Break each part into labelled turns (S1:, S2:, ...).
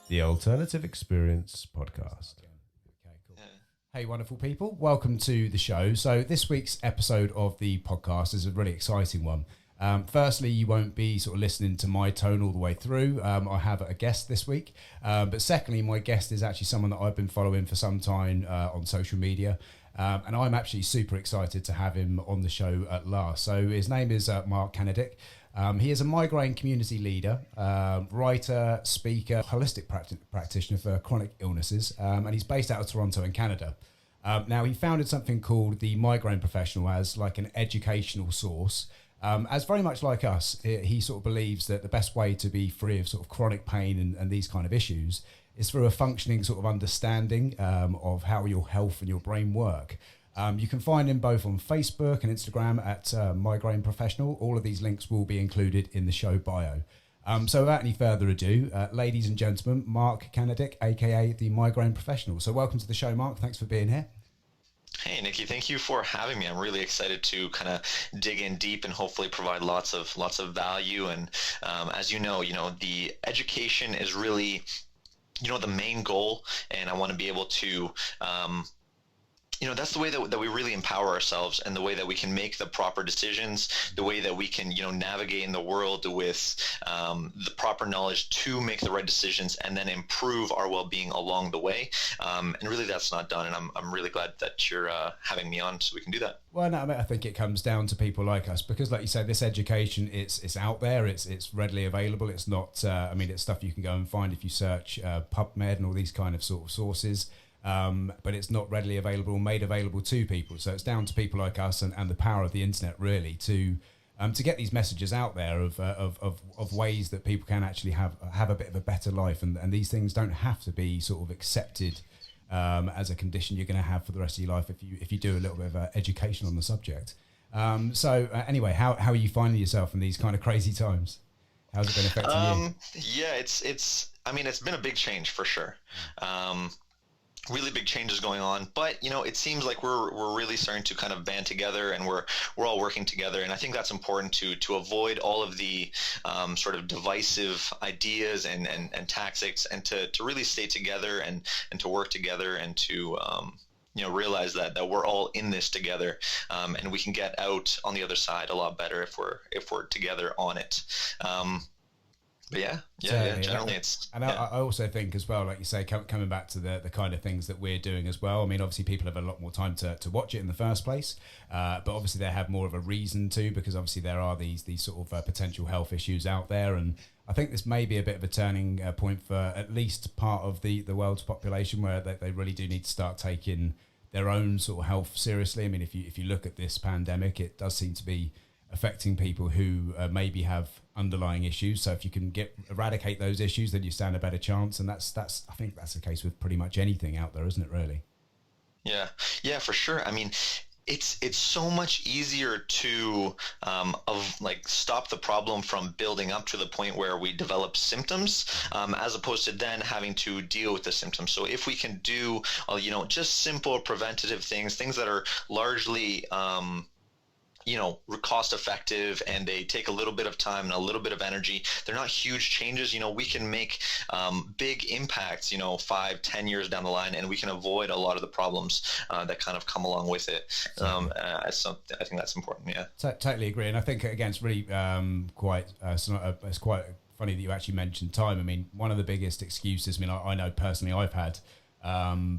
S1: The Alternative Experience Podcast.
S2: Okay, cool.
S3: Yeah.
S2: Hey, wonderful people. Welcome to the show. So this week's episode of the podcast is a really exciting one. Firstly, you won't be sort of listening to my tone all the way through. I have a guest this week. But secondly, my guest is actually someone that I've been following for some time on social media. And I'm actually super excited to have him on the show at last. So his name is Mark Canadic. He is a migraine community leader, writer, speaker, holistic practitioner for chronic illnesses, and he's based out of Toronto in Canada. Now, he founded something called the Migraine Professional as like an educational source. As very much like us, he sort of believes that the best way to be free of sort of chronic pain and these kind of issues is through a functioning sort of understanding of how your health and your brain work. You can find him both on Facebook and Instagram at Migraine Professional. All of these links will be included in the show bio. So without any further ado, ladies and gentlemen, Mark Canadic, aka the Migraine Professional. So welcome to the show, Mark. Thanks for being here.
S3: Hey, Nikki, thank you for having me. I'm really excited to kind of dig in deep and hopefully provide lots of value. And as you know, the education is really, the main goal. And I want to be able to, that's the way that we really empower ourselves, and the way that we can make the proper decisions, the way that we can, navigate in the world with the proper knowledge to make the right decisions and then improve our well-being along the way. And really that's not done. And I'm really glad that you're having me on so we can do that.
S2: Well, no, I think it comes down to people like us because, like you said, this education, it's out there, it's readily available. It's not, it's stuff you can go and find if you search PubMed and all these kind of sort of sources. But it's not readily available or made available to people. So it's down to people like us and the power of the internet really to get these messages out there of ways that people can actually have a bit of a better life. And these things don't have to be sort of accepted as a condition you're going to have for the rest of your life if you do a little bit of education on the subject. Anyway, how are you finding yourself in these kind of crazy times? How's it been affecting you?
S3: Yeah, it's been a big change for sure. Really big changes going on, but it seems like we're really starting to kind of band together, and we're all working together. And I think that's important to avoid all of the sort of divisive ideas and tactics, and to really stay together and to work together, and to realize that we're all in this together, and we can get out on the other side a lot better if we're together on it. But yeah, generally it's...
S2: And I also think as well, like you say, coming back to the kind of things that we're doing as well, I mean, obviously people have a lot more time to watch it in the first place, but obviously they have more of a reason to, because obviously there are these sort of potential health issues out there, and I think this may be a bit of a turning point for at least part of the world's population, where they really do need to start taking their own sort of health seriously. I mean, if you look at this pandemic, it does seem to be affecting people who maybe have underlying issues. So if you can eradicate those issues, then you stand a better chance. And that's I think that's the case with pretty much anything out there, isn't it? Really?
S3: Yeah, for sure. I mean, it's so much easier to stop the problem from building up to the point where we develop symptoms, as opposed to then having to deal with the symptoms. So if we can do just simple preventative things that are largely cost effective, and they take a little bit of time and a little bit of energy. They're not huge changes. We can make big impacts, 5-10 years down the line, and we can avoid a lot of the problems that kind of come along with it. I think that's important. Yeah,
S2: totally agree. And I think again, it's really it's quite funny that you actually mentioned time. I mean, one of the biggest excuses, I know personally I've had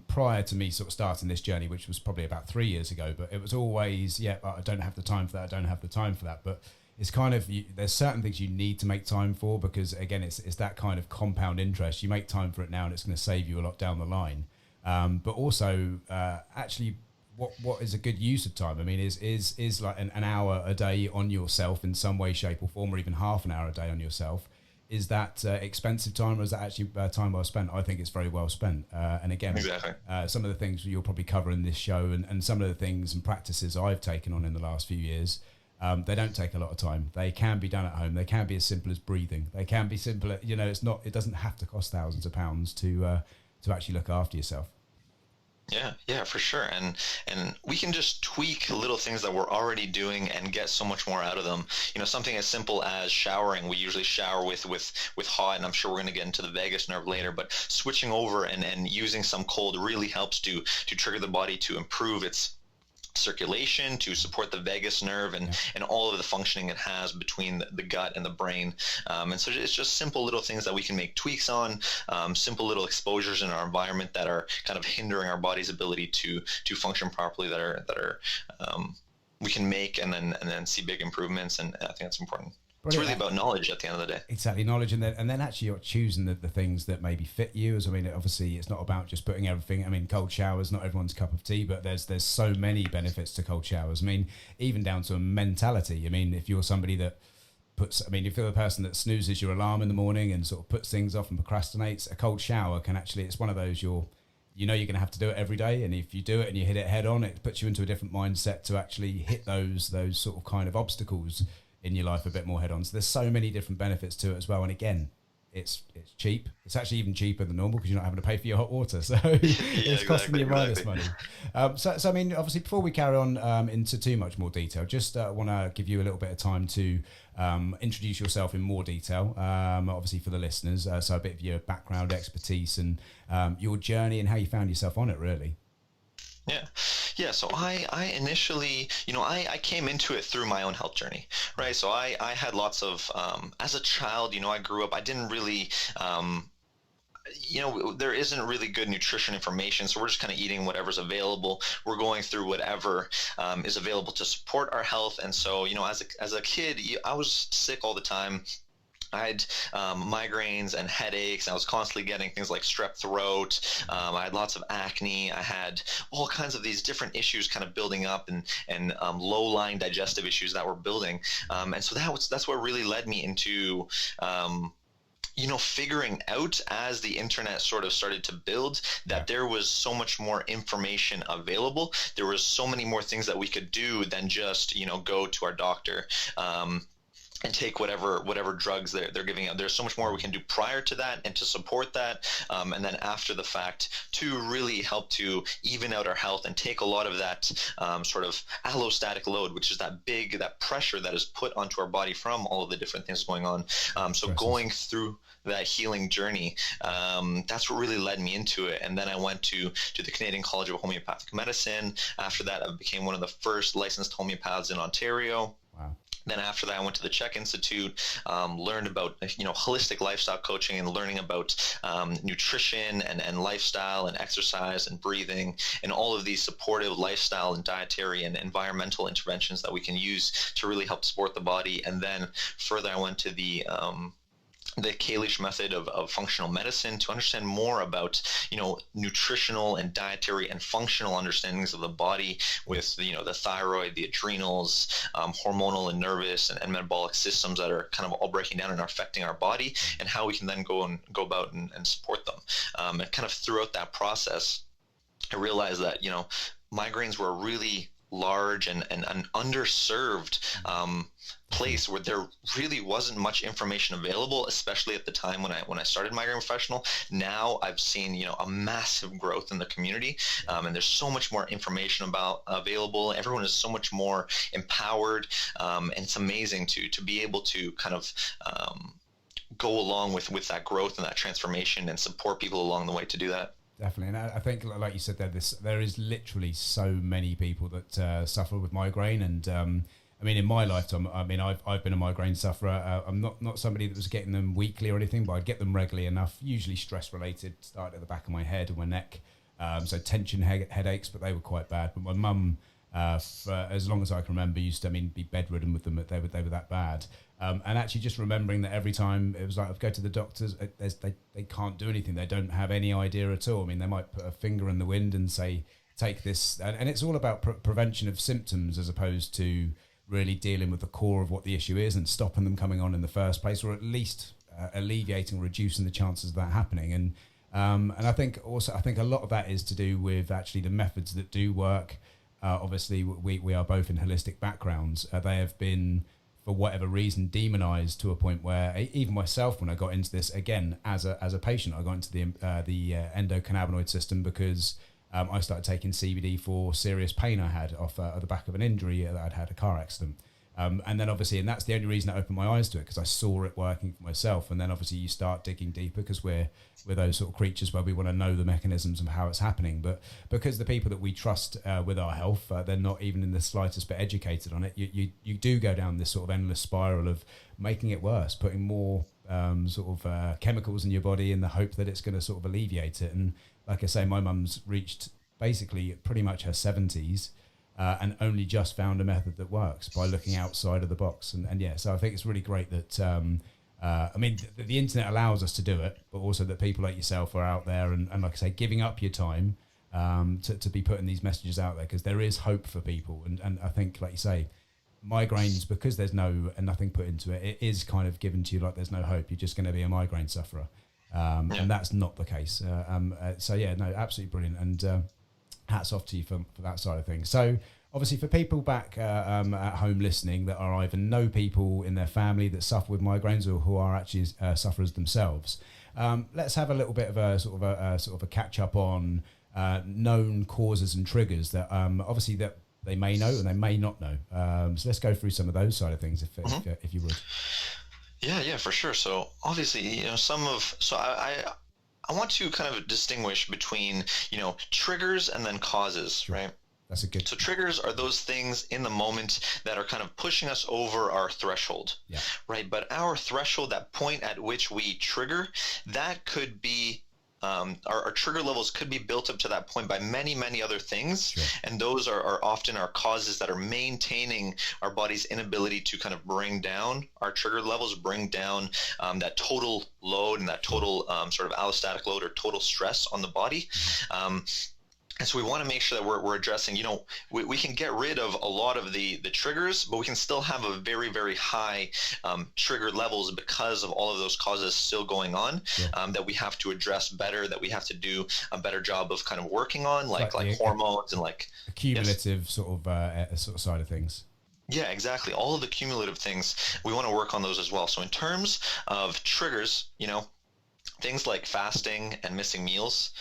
S2: prior to me sort of starting this journey, which was probably about 3 years ago, but it was always, I don't have the time for that. But it's kind of, there's certain things you need to make time for, because again, it's that kind of compound interest. You make time for it now and it's going to save you a lot down the line. But also, actually, what is a good use of time? I mean, is like an hour a day on yourself in some way, shape or form, or even half an hour a day on yourself. Is that expensive time, or is that actually time well spent? I think it's very well spent. And again,
S3: exactly.
S2: Some of the things you'll probably cover in this show, and some of the things and practices I've taken on in the last few years, they don't take a lot of time. They can be done at home. They can be as simple as breathing. They can be simple. It doesn't have to cost thousands of pounds to actually look after yourself.
S3: Yeah, for sure. And we can just tweak little things that we're already doing and get so much more out of them. Something as simple as showering. We usually shower with hot, and I'm sure we're going to get into the vagus nerve later, but switching over and using some cold really helps to trigger the body to improve its circulation, to support the vagus nerve and all of the functioning it has between the gut and the brain. And so it's just simple little things that we can make tweaks on, simple little exposures in our environment that are kind of hindering our body's ability to function properly, that are we can make and then see big improvements. And I think that's important. Brilliant. It's really about knowledge at the end of the day.
S2: Exactly, knowledge, and then actually you're choosing the things that maybe fit you. As I mean, obviously it's not about just putting everything. I mean, cold showers, not everyone's cup of tea, but there's so many benefits to cold showers. I mean, even down to a mentality. I mean, if you're somebody that if you're the person that snoozes your alarm in the morning and sort of puts things off and procrastinates, a cold shower can actually, it's one of those you're going to have to do it every day, and if you do it and you hit it head on, it puts you into a different mindset to actually hit those sort of kind of obstacles in your life a bit more head on. So there's so many different benefits to it as well. And again, it's cheap. It's actually even cheaper than normal because you're not having to pay for your hot water. So it's costing you minus money. So I mean, obviously, before we carry on into too much more detail, just want to give you a little bit of time to introduce yourself in more detail, obviously for the listeners. So a bit of your background, expertise, and your journey and how you found yourself on it, really.
S3: Yeah. So I initially, I came into it through my own health journey, right? So I had lots of, as a child, I grew up, I didn't really, there isn't really good nutrition information. So we're just kind of eating whatever's available. We're going through whatever is available to support our health. And so, as a kid, I was sick all the time. I had migraines and headaches. I was constantly getting things like strep throat. I had lots of acne. I had all kinds of these different issues kind of building up and low-lying digestive issues that were building. And so that's what really led me into figuring out, as the internet sort of started to build, that there was so much more information available. There was so many more things that we could do than just, go to our doctor. And take whatever drugs they're giving out. There's so much more we can do prior to that and to support that, and then after the fact to really help to even out our health and take a lot of that sort of allostatic load, which is that pressure that is put onto our body from all of the different things going on. So going through that healing journey, that's what really led me into it. And then I went to the Canadian College of Homeopathic Medicine. After that, I became one of the first licensed homeopaths in Ontario.
S2: Wow.
S3: Then after that, I went to the Czech Institute, learned about, holistic lifestyle coaching and learning about nutrition and lifestyle and exercise and breathing and all of these supportive lifestyle and dietary and environmental interventions that we can use to really help support the body. And then further, I went to the Kalish method of functional medicine to understand more about, nutritional and dietary and functional understandings of the body with, the thyroid, the adrenals, hormonal and nervous and metabolic systems that are kind of all breaking down and are affecting our body, and how we can then go about and support them. And kind of throughout that process, I realized that, migraines were a really large and an underserved place where there really wasn't much information available, especially at the time when I started Migraine Professional. Now I've seen a massive growth in the community, and there's so much more information available. Everyone is so much more empowered, and it's amazing to be able to kind of go along with that growth and that transformation and support people along the way to do that.
S2: Definitely, and I think, like you said, there is literally so many people that suffer with migraine, and I mean, in my lifetime, I've been a migraine sufferer. I'm not somebody that was getting them weekly or anything, but I'd get them regularly enough. Usually stress related, started at the back of my head and my neck, so tension headaches, but they were quite bad. But my mum, for as long as I can remember, used to be bedridden with them. They were that bad. And actually just remembering that every time it was like, I'd go to the doctors, they can't do anything. They don't have any idea at all. I mean, they might put a finger in the wind and say, take this. And it's all about prevention of symptoms as opposed to really dealing with the core of what the issue is and stopping them coming on in the first place, or at least alleviating, reducing the chances of that happening. And I think a lot of that is to do with actually the methods that do work. Obviously, we are both in holistic backgrounds. They have been, for whatever reason, demonized to a point where even myself, when I got into this again as a patient, I got into the endocannabinoid system because I started taking CBD for serious pain I had off the back of an injury that I'd had a car accident. And then obviously, and that's the only reason I opened my eyes to it, because I saw it working for myself. And then obviously you start digging deeper, because we're those sort of creatures where we want to know the mechanisms of how it's happening. But because the people that we trust with our health, they're not even in the slightest bit educated on it, you do go down this sort of endless spiral of making it worse, putting more chemicals in your body in the hope that it's going to sort of alleviate it. And like I say, my mum's reached basically pretty much her 70s. And only just found a method that works by looking outside of the box. And yeah, so I think it's really great that, the internet allows us to do it, but also that people like yourself are out there and like I say, giving up your time to be putting these messages out there, because there is hope for people. And I think, like you say, migraines, because there's nothing put into it, it is kind of given to you like there's no hope. You're just going to be a migraine sufferer. And that's not the case. So yeah, no, absolutely brilliant. And hats off to you for that side of things. So obviously for people back at home listening that are either know people in their family that suffer with migraines or who are actually sufferers themselves, let's have a little bit of a sort of a catch up on known causes and triggers that obviously that they may know and they may not know. So let's go through some of those side of things if you would.
S3: Yeah, for sure. So obviously, I want to kind of distinguish between, triggers and then causes,
S2: Sure.
S3: right?
S2: That's a good.
S3: So triggers are those things in the moment that are kind of pushing us over our threshold, right? But our threshold, that point at which we trigger, that could be our trigger levels could be built up to that point by many, many other things.
S2: Sure.
S3: And those are often our causes that are maintaining our body's inability to kind of bring down our trigger levels, bring down that total load and that total sort of allostatic load or total stress on the body. And so we want to make sure that we're addressing, we can get rid of a lot of the triggers, but we can still have a very, very high trigger levels because of all of those causes still going on that we have to address better, that we have to do a better job of kind of working on, like hormones and like
S2: cumulative sort of side of things.
S3: Yeah, exactly. All of the cumulative things, we want to work on those as well. So in terms of triggers, things like fasting and missing meals,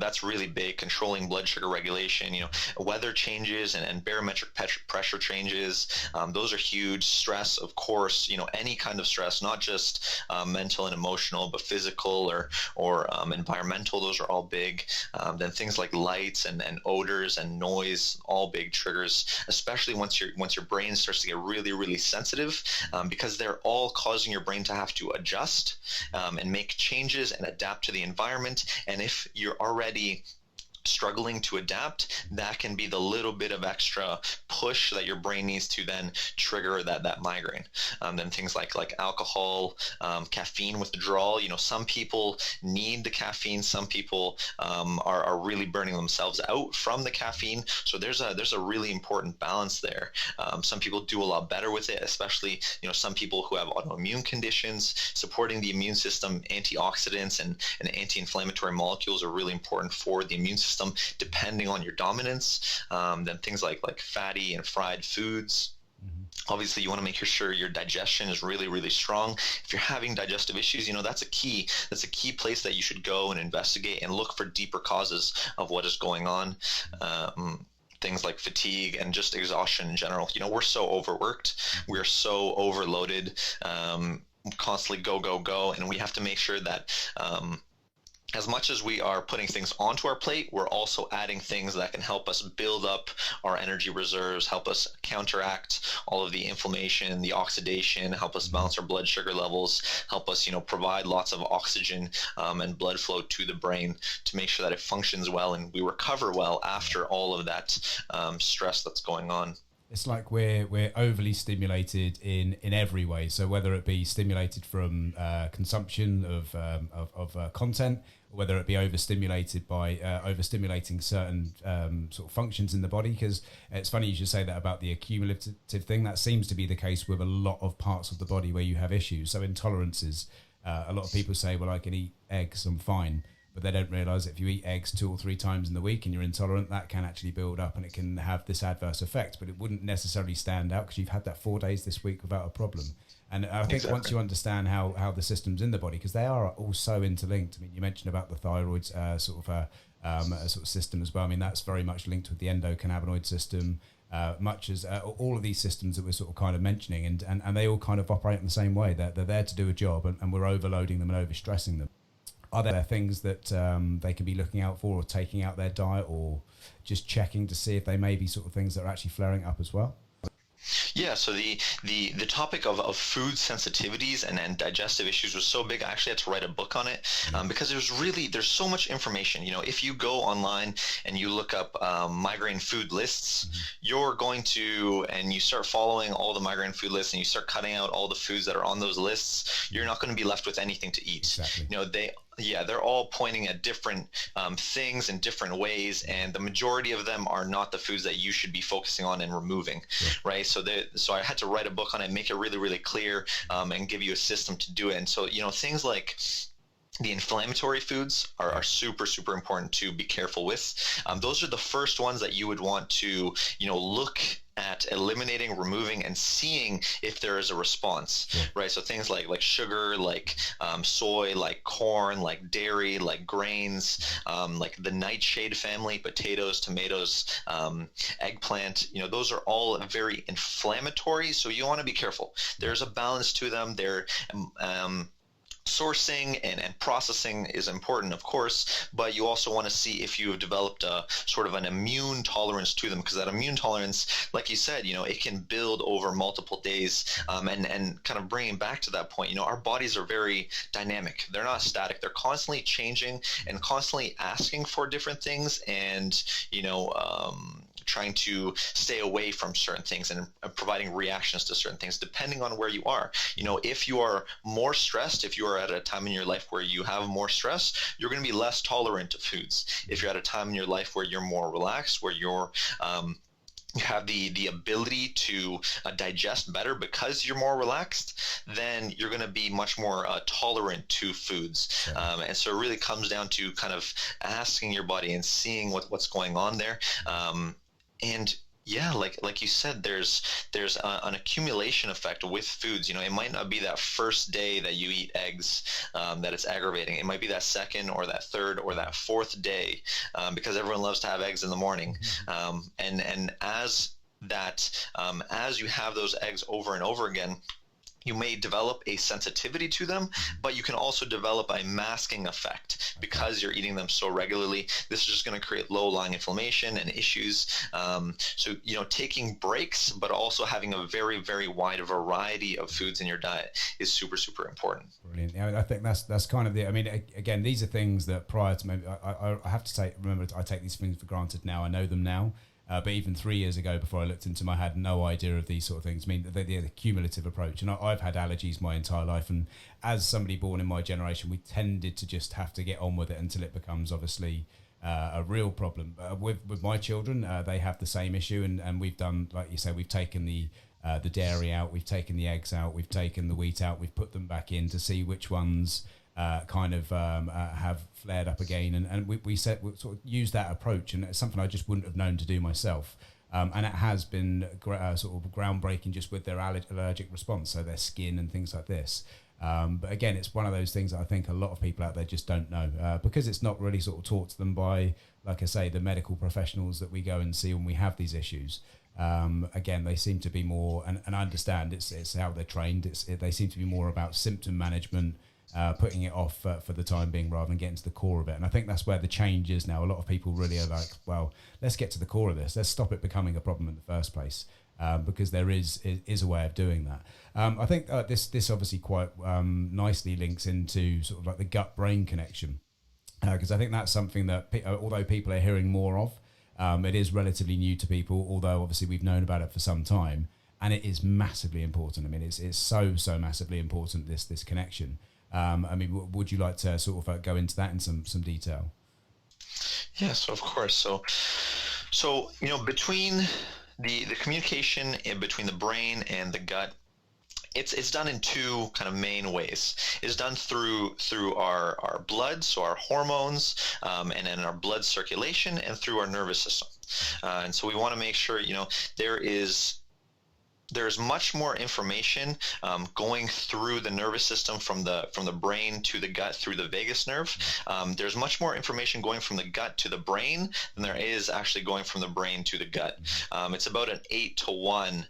S3: that's really big. Controlling blood sugar regulation, weather changes and barometric pressure changes. Those are huge. Stress, of course, any kind of stress, not just mental and emotional, but physical or environmental. Those are all big. Then things like lights and odors and noise, all big triggers, especially once your brain starts to get really, really sensitive, because they're all causing your brain to have to adjust and make changes and adapt to the environment. And if you're already struggling to adapt, that can be the little bit of extra push that your brain needs to then trigger that migraine. Then things like alcohol, caffeine withdrawal. Some people need the caffeine. Some people are really burning themselves out from the caffeine. So there's a really important balance there. Some people do a lot better with it, especially some people who have autoimmune conditions. Supporting the immune system, antioxidants and anti-inflammatory molecules are really important for the immune system, depending on your dominance. Then things like fatty and fried foods. Obviously, you want to make sure your digestion is really, really strong. If you're having digestive issues, that's a key place that you should go and investigate and look for deeper causes of what is going on. Things like fatigue and just exhaustion in general. We're so overworked. We're so overloaded, constantly go, and we have to make sure that as much as we are putting things onto our plate, we're also adding things that can help us build up our energy reserves, help us counteract all of the inflammation, the oxidation, help us balance our blood sugar levels, help us, provide lots of oxygen and blood flow to the brain to make sure that it functions well and we recover well after all of that stress that's going on.
S2: It's like we're overly stimulated in every way. So whether it be stimulated from consumption of content, or whether it be overstimulated by overstimulating certain sort of functions in the body. Because it's funny you should say that about the accumulative thing. That seems to be the case with a lot of parts of the body where you have issues. So intolerances, a lot of people say, well, I can eat eggs, I'm fine. But they don't realise if you eat eggs 2 or 3 times in the week and you're intolerant, that can actually build up and it can have this adverse effect. But it wouldn't necessarily stand out because you've had that 4 days this week without a problem. And I think once you understand how the system's in the body, because they are all so interlinked. I mean, you mentioned about the thyroid's sort of system as well. I mean, that's very much linked with the endocannabinoid system, much as all of these systems that we're sort of kind of mentioning, and they all kind of operate in the same way. They're there to do a job, and we're overloading them and overstressing them. Are there things that they can be looking out for or taking out their diet, or just checking to see if they may be sort of things that are actually flaring up as well?
S3: Yeah, so the topic of food sensitivities and digestive issues was so big, I actually had to write a book on it, because there's so much information. If you go online and you look up migraine food lists, you're going to, and you start following all the migraine food lists and you start cutting out all the foods that are on those lists, you're not going to be left with anything to eat. Exactly. They're all pointing at different things in different ways, and the majority of them are not the foods that you should be focusing on and removing, right? So I had to write a book on it, make it really, really clear, and give you a system to do it. And so, things like the inflammatory foods are super, super important to be careful with. Those are the first ones that you would want to, look at eliminating, removing, and seeing if there is a response, right? So things like sugar, like soy, like corn, like dairy, like grains, like the nightshade family, potatoes, tomatoes, eggplant, those are all very inflammatory. So you want to be careful. There's a balance to them. Sourcing and processing is important, of course, but you also want to see if you have developed a sort of an immune tolerance to them, because that immune tolerance, like you said, it can build over multiple days, and kind of bringing back to that point, our bodies are very dynamic. They're not static. They're constantly changing and constantly asking for different things, and trying to stay away from certain things and providing reactions to certain things depending on where you are. If you are more stressed, if you are at a time in your life where you have more stress, you're going to be less tolerant of foods. If you're at a time in your life where you're more relaxed, where you have the ability to digest better because you're more relaxed, then you're going to be much more tolerant to foods. And so it really comes down to kind of asking your body and seeing what's going on there. And yeah, like you said, there's an accumulation effect with foods. It might not be that first day that you eat eggs that it's aggravating. It might be that second or that third or that fourth day, because everyone loves to have eggs in the morning. And as you have those eggs over and over again, you may develop a sensitivity to them, but you can also develop a masking effect because you're eating them so regularly. This is just going to create low-lying inflammation and issues. So, taking breaks, but also having a very, very wide variety of foods in your diet is super, super important.
S2: Brilliant. I think that's kind of again, these are things that prior to maybe, I have to say, remember, I take these things for granted now. I know them now. But even 3 years ago, before I looked into them, I had no idea of these sort of things. I mean, the cumulative approach. And I've had allergies my entire life. And as somebody born in my generation, we tended to just have to get on with it until it becomes obviously a real problem. With my children, they have the same issue. And we've done, like you said, we've taken the dairy out, we've taken the eggs out, we've taken the wheat out, we've put them back in to see which ones have flared up again, and we sort of use that approach, and it's something I just wouldn't have known to do myself, and it has been sort of groundbreaking just with their allergic response, so their skin and things like this. But again, it's one of those things that I think a lot of people out there just don't know, because it's not really sort of taught to them by, like I say, the medical professionals that we go and see when we have these issues. Again, they seem to be more, and I understand it's how they're trained. They seem to be more about symptom management, putting it off for the time being rather than getting to the core of it. And I think that's where the change is now. A lot of people really are like, well, let's get to the core of this. Let's stop it becoming a problem in the first place, because there is a way of doing that. I think this obviously quite nicely links into sort of like the gut-brain connection, because I think that's something that, although people are hearing more of, it is relatively new to people, although obviously we've known about it for some time, and it is massively important. I mean, it's so massively important, this connection. I mean, would you like to sort of go into that in some detail?
S3: Yes, of course. So between the communication between the brain and the gut, it's done in two kind of main ways. It's done through our blood, so our hormones, and then our blood circulation, and through our nervous system. And so we want to make sure there is there's much more information going through the nervous system from the brain to the gut through the vagus nerve. There's much more information going from the gut to the brain than there is actually going from the brain to the gut. It's about an 8-to-1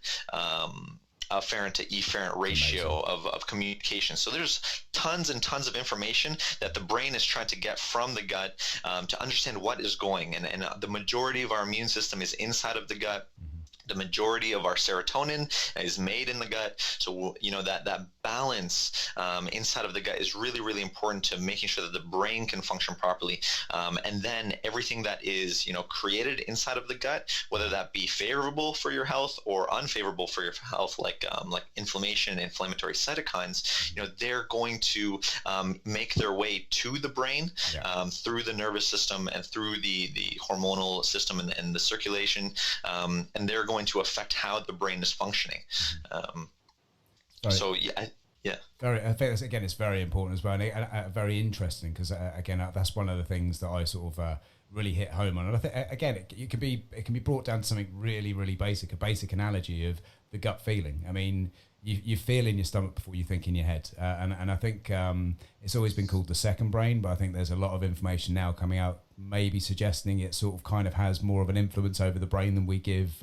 S3: afferent to efferent ratio of communication. So there's tons and tons of information that the brain is trying to get from the gut to understand what is going. And the majority of our immune system is inside of the gut. The majority of our serotonin is made in the gut. So, that balance inside of the gut is really, really important to making sure that the brain can function properly. And then everything that is, created inside of the gut, whether that be favorable for your health or unfavorable for your health, like inflammation and inflammatory cytokines, they're going to make their way to the brain through the nervous system and through the hormonal system and the circulation. And they're going to affect how the brain is functioning. So yeah.
S2: I think it's very important as well, and very interesting because that's one of the things that I sort of really hit home on. And I think it can be brought down to something really, really basic, a basic analogy of the gut feeling. I mean, you feel in your stomach before you think in your head, and I think it's always been called the second brain, but I think there's a lot of information now coming out, maybe suggesting it sort of kind of has more of an influence over the brain than we give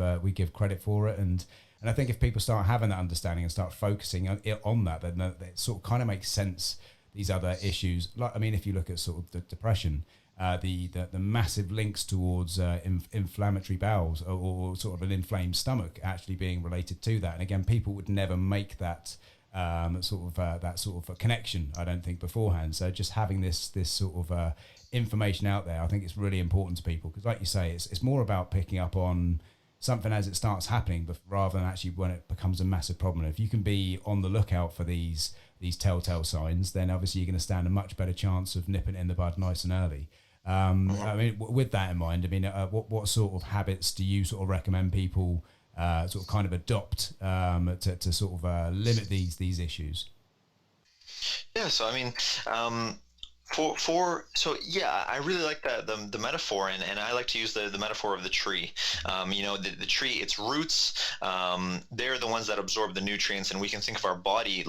S2: credit for it, and I think if people start having that understanding and start focusing on that, then it sort of kind of makes sense. These other issues, if you look at sort of the depression, the massive links towards inflammatory bowels or sort of an inflamed stomach actually being related to that. And again, people would never make that sort of a connection, I don't think, beforehand. So just having this sort of information out there, I think it's really important to people because, like you say, it's more about picking up on something as it starts happening, but rather than actually when it becomes a massive problem. If you can be on the lookout for these telltale signs, then obviously you're going to stand a much better chance of nipping it in the bud nice and early. With that in mind, what sort of habits do you sort of recommend people sort of kind of adopt to sort of limit these issues?
S3: Yeah, so I really like the metaphor, and I like to use the metaphor of the tree. The tree, its roots, they're the ones that absorb the nutrients, and we can think of our body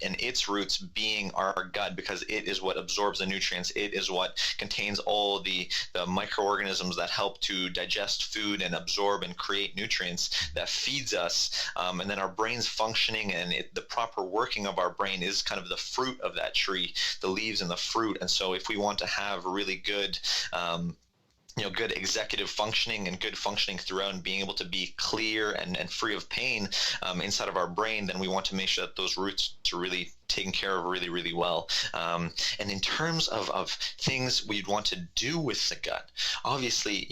S3: and its roots being our gut, because it is what absorbs the nutrients. It is what contains all the microorganisms that help to digest food and absorb and create nutrients that feeds us. And then our brain's functioning, and the proper working of our brain is kind of the fruit of that tree, the leaves and the fruit. And so if we want to have really good good executive functioning and good functioning throughout, and being able to be clear and free of pain inside of our brain, then we want to make sure that those roots are really taken care of really, really well. And in terms of things we'd want to do with the gut, obviously,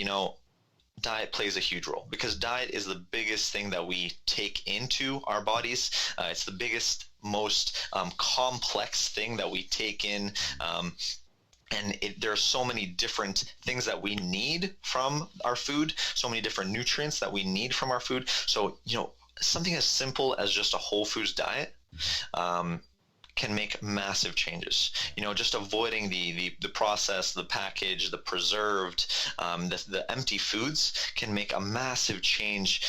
S3: diet plays a huge role, because diet is the biggest thing that we take into our bodies. It's the biggest, most complex thing that we take in. And there are so many different things that we need from our food, so many different nutrients that we need from our food. So, something as simple as just a whole foods diet can make massive changes. Just avoiding the processed, the packaged, the preserved, the empty foods can make a massive change,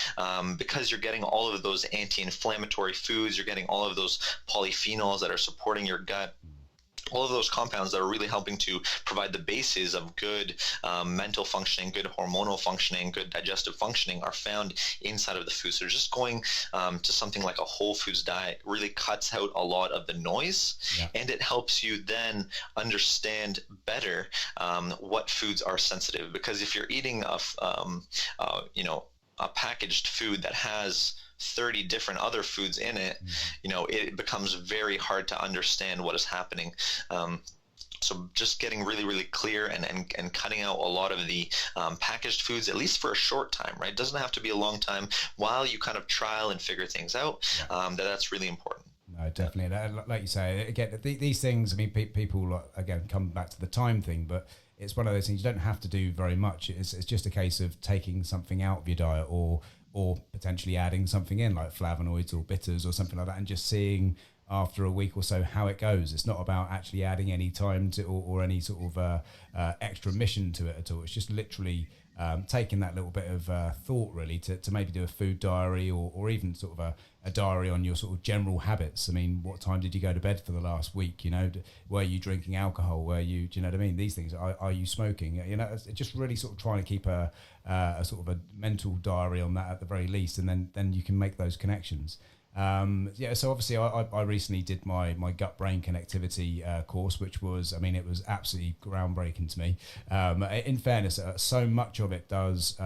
S3: because you're getting all of those anti-inflammatory foods, you're getting all of those polyphenols that are supporting your gut. All of those compounds that are really helping to provide the basis of good mental functioning, good hormonal functioning, good digestive functioning are found inside of the food. So just going to something like a whole foods diet really cuts out a lot of the noise, and it helps you then understand better what foods are sensitive. Because if you're eating a packaged food that has 30 different other foods in it, it becomes very hard to understand what is happening. So just getting really, really clear and cutting out a lot of the packaged foods, at least for a short time, right? It doesn't have to be a long time, while you kind of trial and figure things out. That's really important.
S2: No, definitely. Like you say, again, these things, people, again, come back to the time thing, but it's one of those things you don't have to do very much. It's just a case of taking something out of your diet, or potentially adding something in, like flavonoids or bitters or something like that, and just seeing after a week or so how it goes. It's not about actually adding any time to or any sort of extra mission to it at all. It's just literally taking that little bit of thought really to maybe do a food diary or even sort of a diary on your sort of general habits. I mean, what time did you go to bed for the last week? You know, were you drinking alcohol? Do you know what I mean? These things, are you smoking? You know, it's just really sort of trying to keep a sort of a mental diary on that at the very least, and then you can make those connections. So obviously I recently did my gut brain connectivity course, which was, I mean, it was absolutely groundbreaking to me. In fairness, so much of it does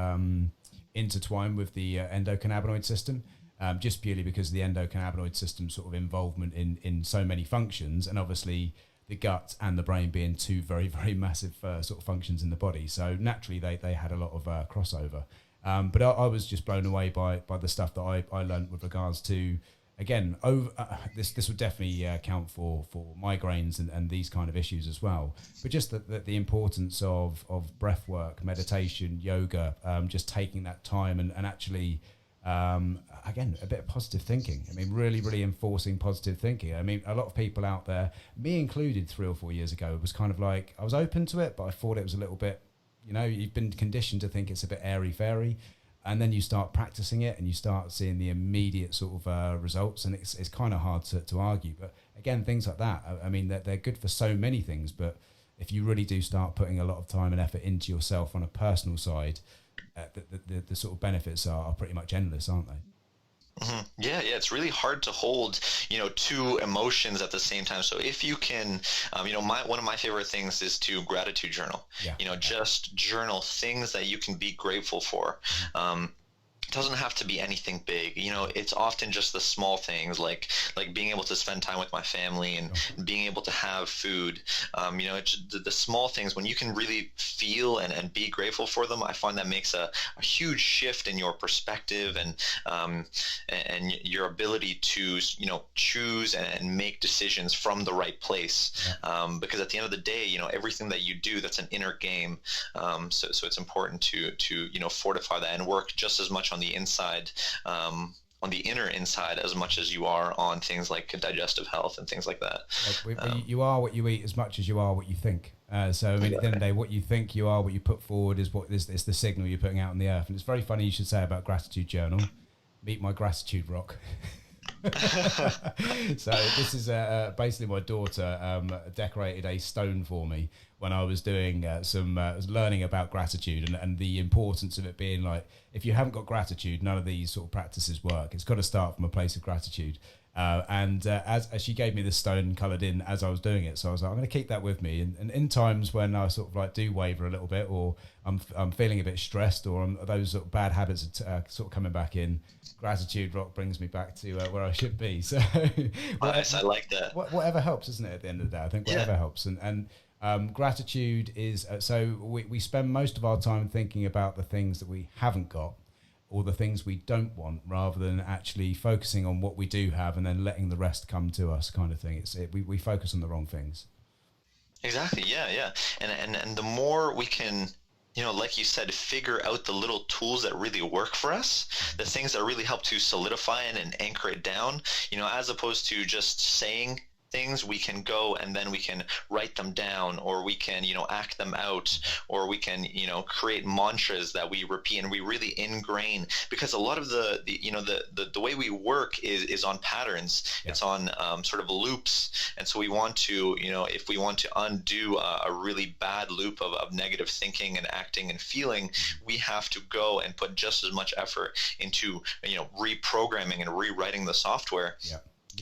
S2: intertwine with the endocannabinoid system, just purely because of the endocannabinoid system sort of involvement in so many functions, and obviously the gut and the brain being two very, very massive sort of functions in the body. So naturally they had a lot of crossover. But I was just blown away by the stuff that I learned with regards to, again, this would definitely count for migraines and these kind of issues as well. But just the importance of breath work, meditation, yoga, just taking that time and actually, again, a bit of positive thinking. I mean, really, really enforcing positive thinking. I mean, a lot of people out there, me included 3 or 4 years ago, was kind of like, I was open to it, but I thought it was a little bit, you know, you've been conditioned to think it's a bit airy-fairy, and then you start practicing it and you start seeing the immediate sort of results, and it's kind of hard to argue. But again, things like that, I mean, they're good for so many things, but if you really do start putting a lot of time and effort into yourself on a personal side, the sort of benefits are pretty much endless, aren't they?
S3: Mm-hmm. Yeah, it's really hard to hold, two emotions at the same time. So if you can, one of my favorite things is to gratitude journal. Yeah. Just journal things that you can be grateful for. It doesn't have to be anything big. It's often just the small things like being able to spend time with my family and being able to have food. It's the small things, when you can really feel and be grateful for them, I find that makes a huge shift in your perspective and your ability to, choose and make decisions from the right place. Because at the end of the day, everything that you do, that's an inner game. So it's important to fortify that and work just as much on the inside, on the inner inside, as much as you are on things like digestive health and things like that.
S2: You are what you eat as much as you are what you think. So I mean, at the end of the day, what you think you are, what you put forward is it's the signal you're putting out in the earth. And it's very funny you should say about gratitude journal. Meet my gratitude rock. So this is basically my daughter decorated a stone for me when I was doing learning about gratitude and the importance of it being like, if you haven't got gratitude, none of these sort of practices work. It's got to start from a place of gratitude. As she gave me the stone coloured in as I was doing it, so I was like, I'm going to keep that with me. And in times when I sort of like do waver a little bit, or I'm feeling a bit stressed, or those sort of bad habits are sort of coming back in, gratitude rock brings me back to where I should be. So
S3: nice, I like that.
S2: Whatever helps, isn't it? At the end of the day, I think whatever helps. And gratitude is so we spend most of our time thinking about the things that we haven't got, or the things we don't want, rather than actually focusing on what we do have and then letting the rest come to us, kind of thing. We focus on the wrong things.
S3: Exactly. Yeah. And the more we can, like you said, figure out the little tools that really work for us, the things that really help to solidify it and anchor it down, as opposed to just saying things, we can go and then we can write them down, or we can, act them out, or we can, create mantras that we repeat and we really ingrain, because a lot of the way we work is on patterns. Yeah. It's on sort of loops. And so we want to, if we want to undo a really bad loop of negative thinking and acting and feeling, we have to go and put just as much effort into, reprogramming and rewriting the software. Yeah.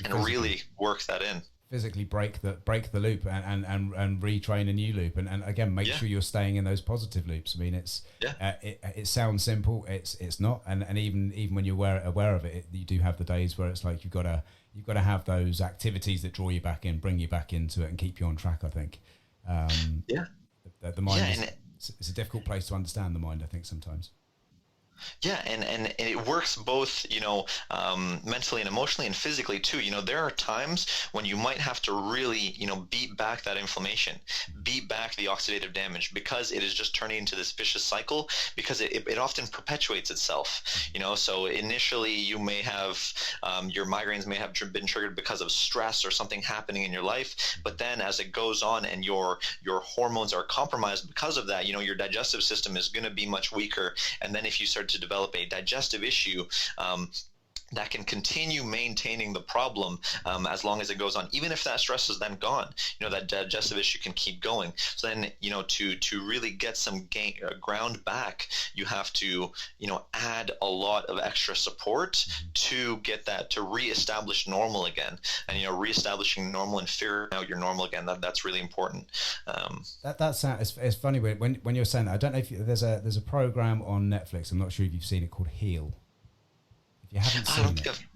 S3: And really work that in.
S2: Physically break the loop and retrain a new loop and again make sure you're staying in those positive loops. I mean, it sounds simple, it's not, and even when you're aware of it, you do have the days where it's like you've got to have those activities that draw you back in, bring you back into it, and keep you on track. I think the mind it's a difficult place to understand, the mind, I think, sometimes.
S3: Yeah, and it works both, mentally and emotionally and physically too. There are times when you might have to really, beat back that inflammation, beat back the oxidative damage because it is just turning into this vicious cycle because it often perpetuates itself. So initially you may have, your migraines may have been triggered because of stress or something happening in your life, but then as it goes on and your hormones are compromised because of that, your digestive system is going to be much weaker. And then if you start to develop a digestive issue, that can continue maintaining the problem as long as it goes on. Even if that stress is then gone, that digestive issue can keep going. So then, to really get some ground back, you have to, add a lot of extra support to get that to reestablish normal again. And, reestablishing normal and figuring out your normal again, that's really important.
S2: It's funny when you're saying that. I don't know if there's a program on Netflix. I'm not sure if you've seen it, called Heal. If you haven't seen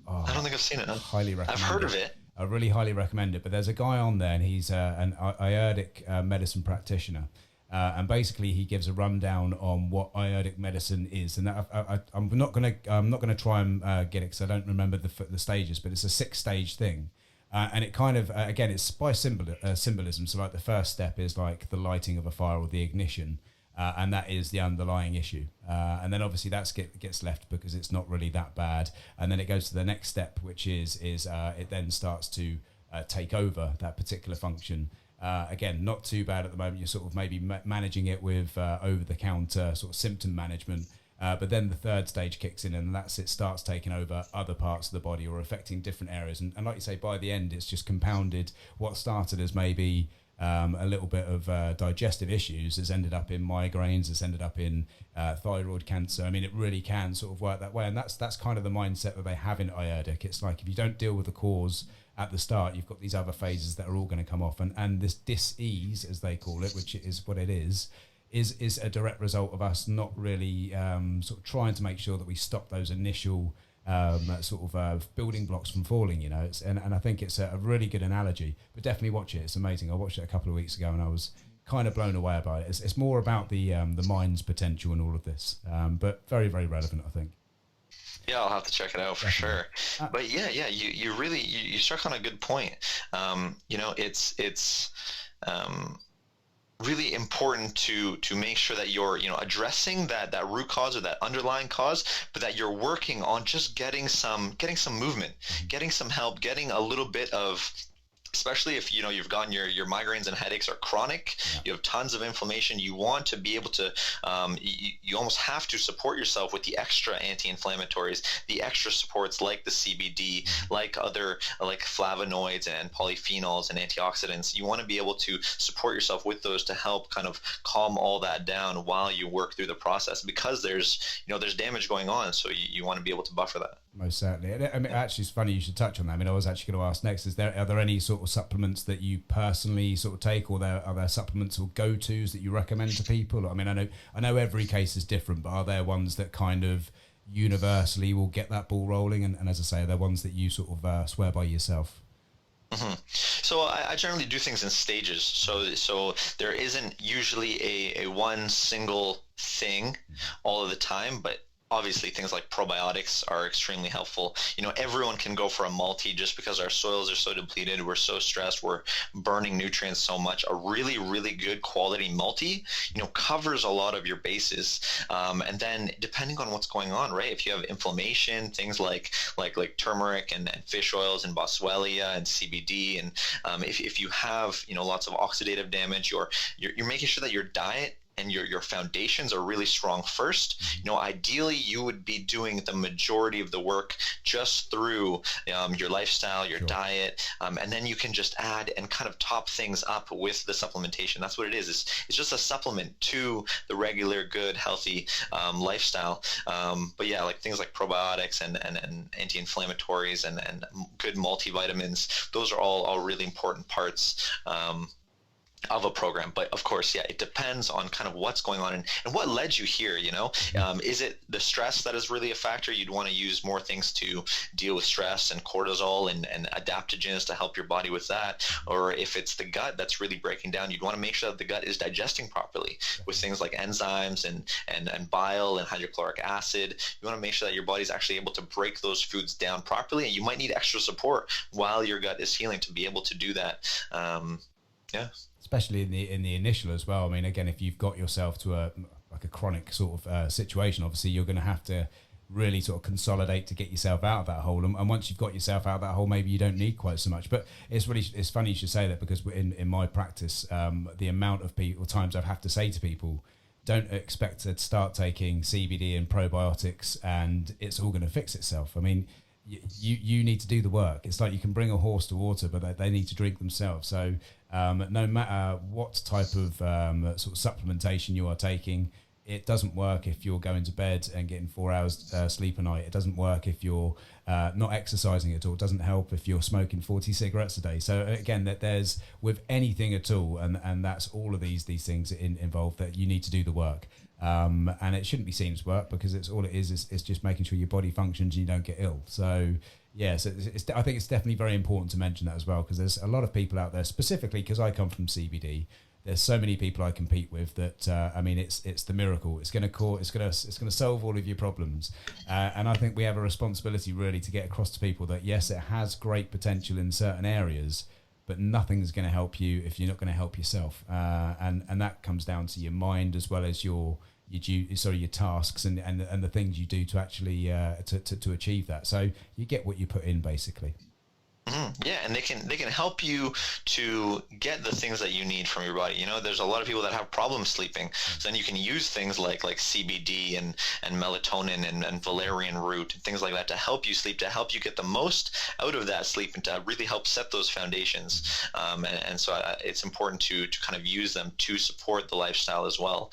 S3: I don't think I've seen it. No.
S2: Highly recommend it.
S3: I've heard of it.
S2: I really highly recommend it. But there's a guy on there, and he's an ayurvedic medicine practitioner, and basically he gives a rundown on what ayurvedic medicine is. And I'm not gonna try and get it because I don't remember the stages, but it's a 6-stage thing. And it kind of, again, it's by symbolism. So like the first step is like the lighting of a fire or the ignition. And that is the underlying issue. And then obviously that gets left because it's not really that bad. And then it goes to the next step, which is it then starts to take over that particular function. Again, not too bad at the moment. You're sort of maybe managing it with over-the-counter sort of symptom management. But then the third stage kicks in, and it starts taking over other parts of the body or affecting different areas. And like you say, by the end, it's just compounded. What started as maybe a little bit of digestive issues has ended up in migraines, has ended up in thyroid cancer. I mean, it really can sort of work that way. And that's kind of the mindset that they have in Ayurvedic. It's like if you don't deal with the cause at the start, you've got these other phases that are all going to come off. And this dis-ease, as they call it, which is what it is a direct result of us not really sort of trying to make sure that we stop those initial building blocks from falling, and I think it's a really good analogy. But definitely watch it; it's amazing. I watched it a couple of weeks ago, and I was kind of blown away by it. It's more about the mind's potential and all of this, but very, very relevant, I think.
S3: Yeah, I'll have to check it out for sure. But yeah, you really you struck on a good point. It's really important to make sure that you're addressing that root cause or that underlying cause, but that you're working on just getting some movement, getting some help, getting a little bit of, especially if you've gotten your migraines and headaches are chronic, you have tons of inflammation, you want to be able to you almost have to support yourself with the extra anti-inflammatories, the extra supports like the CBD, like flavonoids and polyphenols and antioxidants. You want to be able to support yourself with those to help kind of calm all that down while you work through the process, because there's damage going on, so you want to be able to buffer that.
S2: Most certainly. I mean, actually, it's funny you should touch on that. I mean, I was actually going to ask next: are there any sort of supplements that you personally sort of take, or are there supplements or go-tos that you recommend to people? I mean, I know every case is different, but are there ones that kind of universally will get that ball rolling? And as I say, are there ones that you sort of swear by yourself?
S3: Mm-hmm. So I generally do things in stages. So there isn't usually a one single thing all of the time, but obviously things like probiotics are extremely helpful. Everyone can go for a multi just because our soils are so depleted, we're so stressed, we're burning nutrients so much. A really, really good quality multi, covers a lot of your bases. And then depending on what's going on, right? If you have inflammation, things like turmeric and fish oils and boswellia and CBD, and if you have, lots of oxidative damage, you're making sure that your diet and your foundations are really strong first. Ideally you would be doing the majority of the work just through your lifestyle, your diet, and then you can just add and kind of top things up with the supplementation. That's what it is. It's just a supplement to the regular good healthy lifestyle. But yeah, like things like probiotics and anti-inflammatories and good multivitamins, those are all really important parts. of a program. But of course, yeah, it depends on kind of what's going on and what led you here, is it the stress that is really a factor? You'd want to use more things to deal with stress and cortisol and adaptogens to help your body with that. Or if it's the gut that's really breaking down, you'd want to make sure that the gut is digesting properly with things like enzymes and bile and hydrochloric acid. You want to make sure that your body's actually able to break those foods down properly, and you might need extra support while your gut is healing to be able to do that. Yeah.
S2: Especially in the initial as well. I mean, again, if you've got yourself to a chronic sort of situation, obviously you're going to have to really sort of consolidate to get yourself out of that hole. And once you've got yourself out of that hole, maybe you don't need quite so much. But it's funny you should say that, because in my practice, the amount of times I have to say to people, don't expect to start taking CBD and probiotics and it's all going to fix itself. I mean, you need to do the work. It's like you can bring a horse to water, but they need to drink themselves. So no matter what type of sort of supplementation you are taking, it doesn't work if you're going to bed and getting 4 hours sleep a night. It doesn't work if you're not exercising at all. It doesn't help if you're smoking 40 cigarettes a day. So again, that there's with anything at all, and that's all of these things involved, that you need to do the work. And it shouldn't be seen as work, because it's just making sure your body functions and you don't get ill. So yeah, so I think it's definitely very important to mention that as well, because there's a lot of people out there, specifically because I come from CBD. There's so many people I compete with that I mean, it's the miracle. It's going to solve all of your problems, and I think we have a responsibility really to get across to people that yes, it has great potential in certain areas, but nothing's going to help you if you're not going to help yourself, and that comes down to your mind as well as your tasks and the things you do to actually to achieve that. So you get what you put in, basically.
S3: Yeah, and they can help you to get the things that you need from your body. There's a lot of people that have problems sleeping, so then you can use things like CBD and melatonin and valerian root and things like that to help you sleep, to help you get the most out of that sleep, and to really help set those foundations. And so it's important to kind of use them to support the lifestyle as well,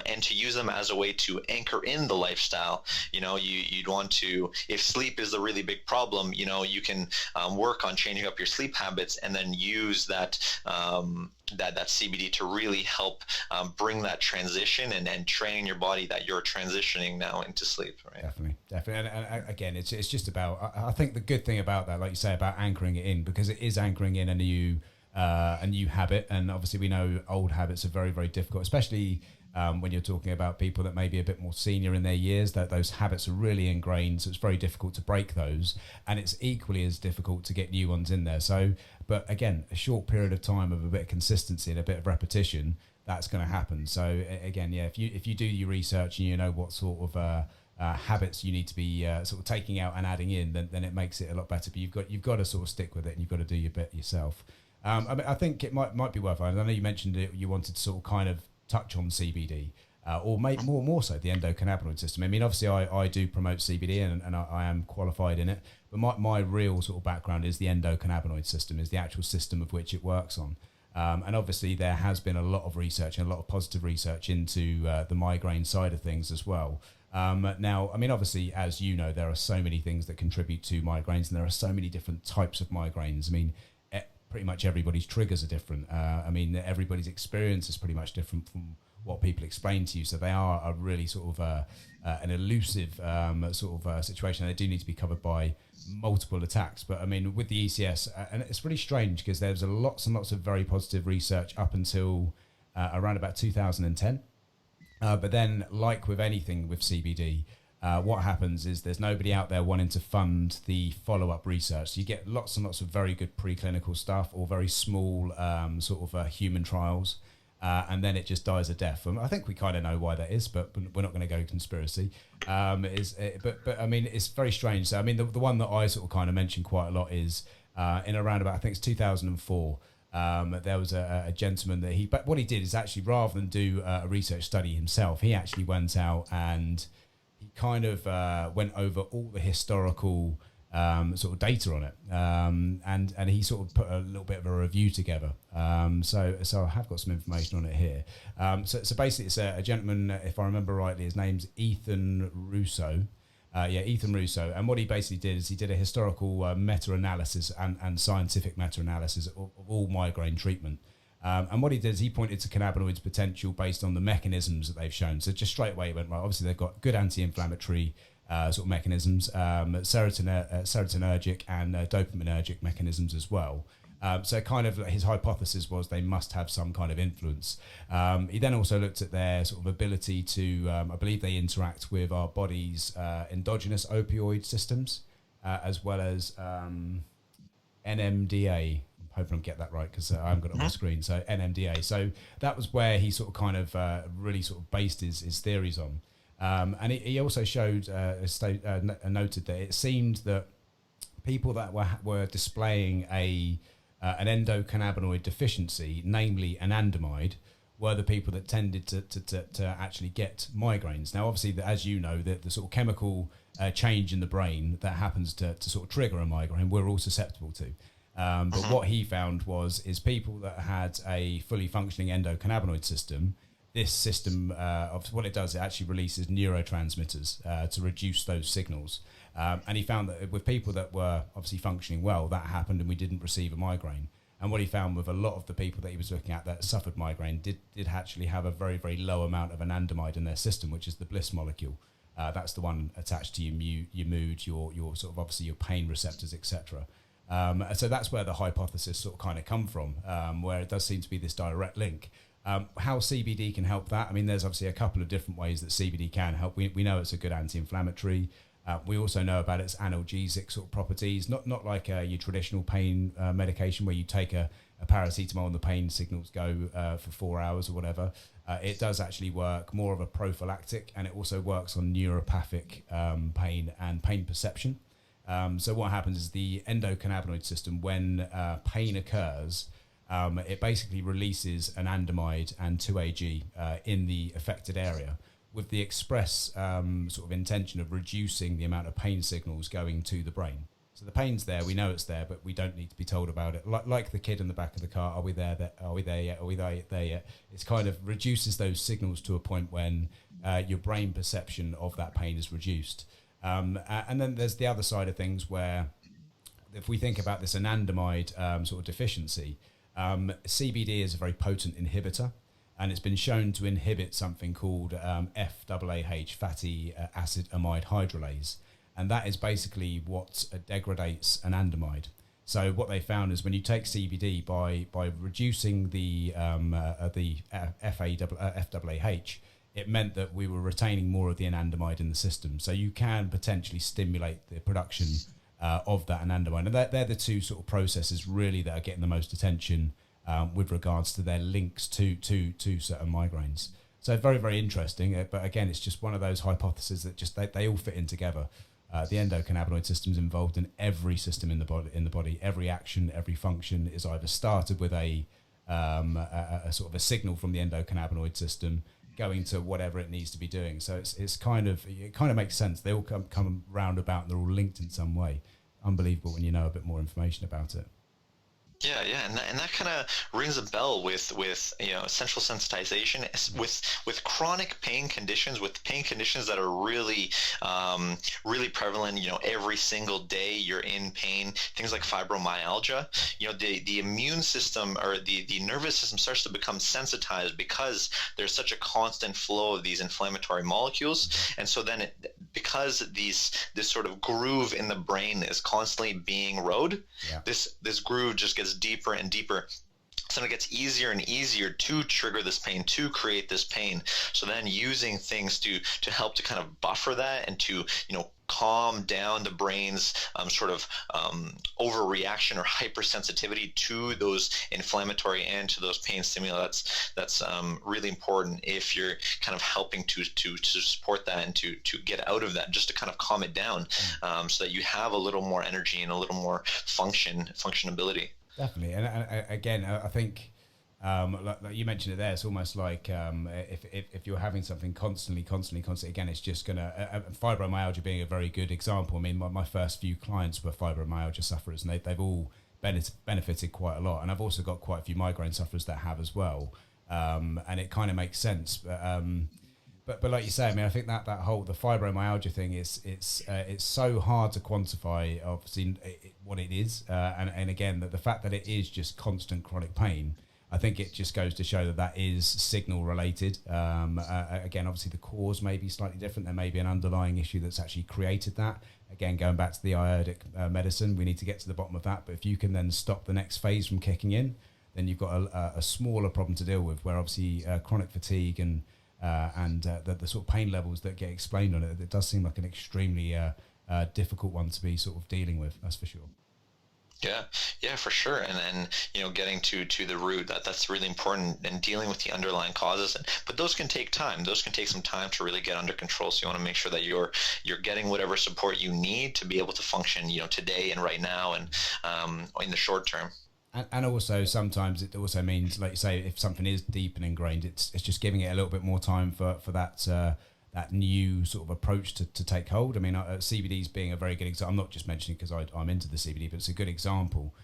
S3: and to use them as a way to anchor in the lifestyle. You'd want to, if sleep is the really big problem, you can work on changing up your sleep habits, and then use that CBD to really help bring that transition and train your body that you're transitioning now into sleep. Right?
S2: Definitely. And again, it's just about. I think the good thing about that, like you say, about anchoring it in, because it is anchoring in a new habit, and obviously we know old habits are very, very difficult, especially when you're talking about people that may be a bit more senior in their years, that those habits are really ingrained, so it's very difficult to break those, and it's equally as difficult to get new ones in there. So, but again, a short period of time of a bit of consistency and a bit of repetition, that's going to happen. So again, yeah, if you do your research and you know what sort of habits you need to be sort of taking out and adding in, then it makes it a lot better. But you've got to sort of stick with it, and you've got to do your bit yourself. I mean, I think it might be worth. I know you mentioned it. You wanted to sort of kind of touch on CBD, or more so the endocannabinoid system. I mean, obviously I do promote CBD and I am qualified in it, but my real sort of background is the endocannabinoid system, is the actual system of which it works on. And obviously there has been a lot of research and a lot of positive research into the migraine side of things as well. Now, I mean, obviously, as you know, there are so many things that contribute to migraines, and there are so many different types of migraines. I mean, pretty much everybody's triggers are different. I mean, everybody's experience is pretty much different from what people explain to you. So they are a really sort of an elusive sort of situation. They do need to be covered by multiple attacks. But I mean, with the ECS, and it's really strange because there's lots and lots of very positive research up until around about 2010. But then, like with anything with CBD, what happens is there's nobody out there wanting to fund the follow-up research. So you get lots and lots of very good preclinical stuff, or very small sort of human trials, and then it just dies a death. I think we kind of know why that is, but we're not going to go conspiracy. But I mean, it's very strange. So I mean, the one that I sort of kind of mentioned quite a lot is in around about, I think it's 2004. There was a gentleman that but what he did is actually, rather than do a research study himself, he actually went out and he kind of went over all the historical sort of data on it, and he sort of put a little bit of a review together. So I have got some information on it here. So basically, it's a gentleman, if I remember rightly, his name's Ethan Russo. Ethan Russo. And what he basically did is he did a historical meta-analysis and scientific meta-analysis of all migraine treatment. And what he did is he pointed to cannabinoids' potential based on the mechanisms that they've shown. So just straight away he went, right, obviously they've got good anti-inflammatory sort of mechanisms, serotonergic and dopaminergic mechanisms as well. So kind of his hypothesis was they must have some kind of influence. He then also looked at their sort of ability to, I believe they interact with our body's endogenous opioid systems, as well as NMDA. Hoping I'm get that right because I haven't got it on my screen. So NMDA. So that was where he sort of kind of really sort of based his theories on. And he also showed noted that it seemed that people that were displaying an endocannabinoid deficiency, namely anandamide, were the people that tended to actually get migraines. Now, obviously, as you know, the sort of chemical change in the brain that happens to sort of trigger a migraine, we're all susceptible to. But what he found is people that had a fully functioning endocannabinoid system, this system, of what it does, it actually releases neurotransmitters to reduce those signals. And he found that with people that were obviously functioning well, that happened and we didn't receive a migraine. And what he found with a lot of the people that he was looking at that suffered migraine did actually have a very, very low amount of anandamide in their system, which is the bliss molecule. That's the one attached to your mood, your sort of obviously your pain receptors, etc. So that's where the hypothesis sort of kind of come from, where it does seem to be this direct link. How CBD can help that? I mean, there's obviously a couple of different ways that CBD can help. We know it's a good anti-inflammatory. We also know about its analgesic sort of properties, not like your traditional pain medication where you take a paracetamol and the pain signals go for 4 hours or whatever. It does actually work more of a prophylactic, and it also works on neuropathic pain and pain perception. So what happens is the endocannabinoid system, when pain occurs, it basically releases anandamide and 2-AG in the affected area with the express sort of intention of reducing the amount of pain signals going to the brain. So the pain's there, we know it's there, but we don't need to be told about it. Like the kid in the back of the car, are we there yet? Are we there yet? It's kind of reduces those signals to a point when your brain perception of that pain is reduced. And then there's the other side of things where if we think about this anandamide sort of deficiency, CBD is a very potent inhibitor, and it's been shown to inhibit something called FAAH, fatty acid amide hydrolase, and that is basically what degrades anandamide. So what they found is when you take CBD by reducing the FAAH, it meant that we were retaining more of the anandamide in the system. So you can potentially stimulate the production of that anandamide. And they're the two sort of processes really that are getting the most attention with regards to their links to certain migraines. So very, very interesting. But again, it's just one of those hypotheses that just they all fit in together. The endocannabinoid system is involved in every system in the body. Every action, every function is either started with a sort of a signal from the endocannabinoid system going to whatever it needs to be doing. So it kind of makes sense. They all come roundabout and they're all linked in some way. Unbelievable when you know a bit more information about it.
S3: Yeah, and that kind of rings a bell with central sensitization with chronic pain conditions, with pain conditions that are really really prevalent. Every single day you're in pain. Things like fibromyalgia. The immune system or the nervous system starts to become sensitized because there's such a constant flow of these inflammatory molecules, and so then because this sort of groove in the brain is constantly being rode, this groove just gets deeper and deeper. So it gets easier and easier to trigger this pain, to create this pain. So then using things to help to kind of buffer that and to calm down the brain's sort of overreaction or hypersensitivity to those inflammatory and to those pain stimuli. That's really important if you're kind of helping to support that and to get out of that, just to kind of calm it down, so that you have a little more energy and a little more functionability.
S2: Definitely, and again, I think like you mentioned it there, it's almost like if you're having something constantly, again, it's just gonna fibromyalgia being a very good example. I mean, my first few clients were fibromyalgia sufferers, and they've all benefited quite a lot. And I've also got quite a few migraine sufferers that have as well, and it kind of makes sense. But like you say, I mean, I think that whole the fibromyalgia thing it's so hard to quantify, obviously, what it is, and again, the fact that it is just constant chronic pain. I think it just goes to show that that is signal related. Again, obviously the cause may be slightly different. There may be an underlying issue that's actually created that. Again, going back to the iodic medicine, we need to get to the bottom of that. But if you can then stop the next phase from kicking in, then you've got a smaller problem to deal with, where obviously chronic fatigue and the sort of pain levels that get explained on it does seem like an extremely difficult one to be sort of dealing with, that's for sure.
S3: Yeah, for sure. And then, getting to the root, that's really important, and dealing with the underlying causes. But those can take time. Those can take some time to really get under control. So you want to make sure that you're getting whatever support you need to be able to function, today and right now, and in the short term.
S2: And also sometimes it also means, like you say, if something is deep and ingrained, it's just giving it a little bit more time for that new sort of approach to take hold. I mean, CBD's being a very good example. I'm not just mentioning because I'm into the CBD, but it's a good example.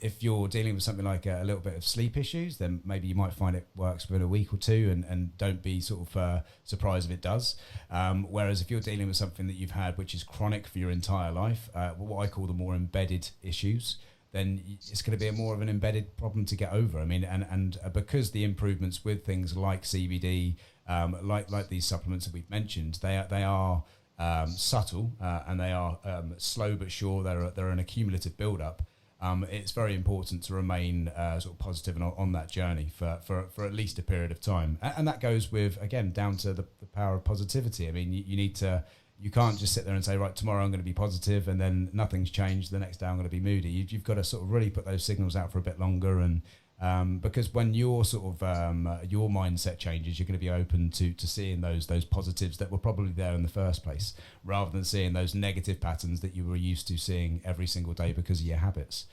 S2: If you're dealing with something like a little bit of sleep issues, then maybe you might find it works within a week or two, and don't be sort of surprised if it does. Whereas if you're dealing with something that you've had which is chronic for your entire life, what I call the more embedded issues, then it's going to be more of an embedded problem to get over. I mean, and because the improvements with things like CBD, like these supplements that we've mentioned, they are subtle, and they are slow but sure. They're an accumulative build-up. It's very important to remain sort of positive and on that journey for at least a period of time. And that goes with, again, down to the power of positivity. I mean, you can't just sit there and say, right, tomorrow I'm going to be positive, and then nothing's changed. The next day I'm going to be moody. You've got to sort of really put those signals out for a bit longer, and because when your sort of your mindset changes, you're going to be open to seeing those positives that were probably there in the first place, rather than seeing those negative patterns that you were used to seeing every single day because of your habits.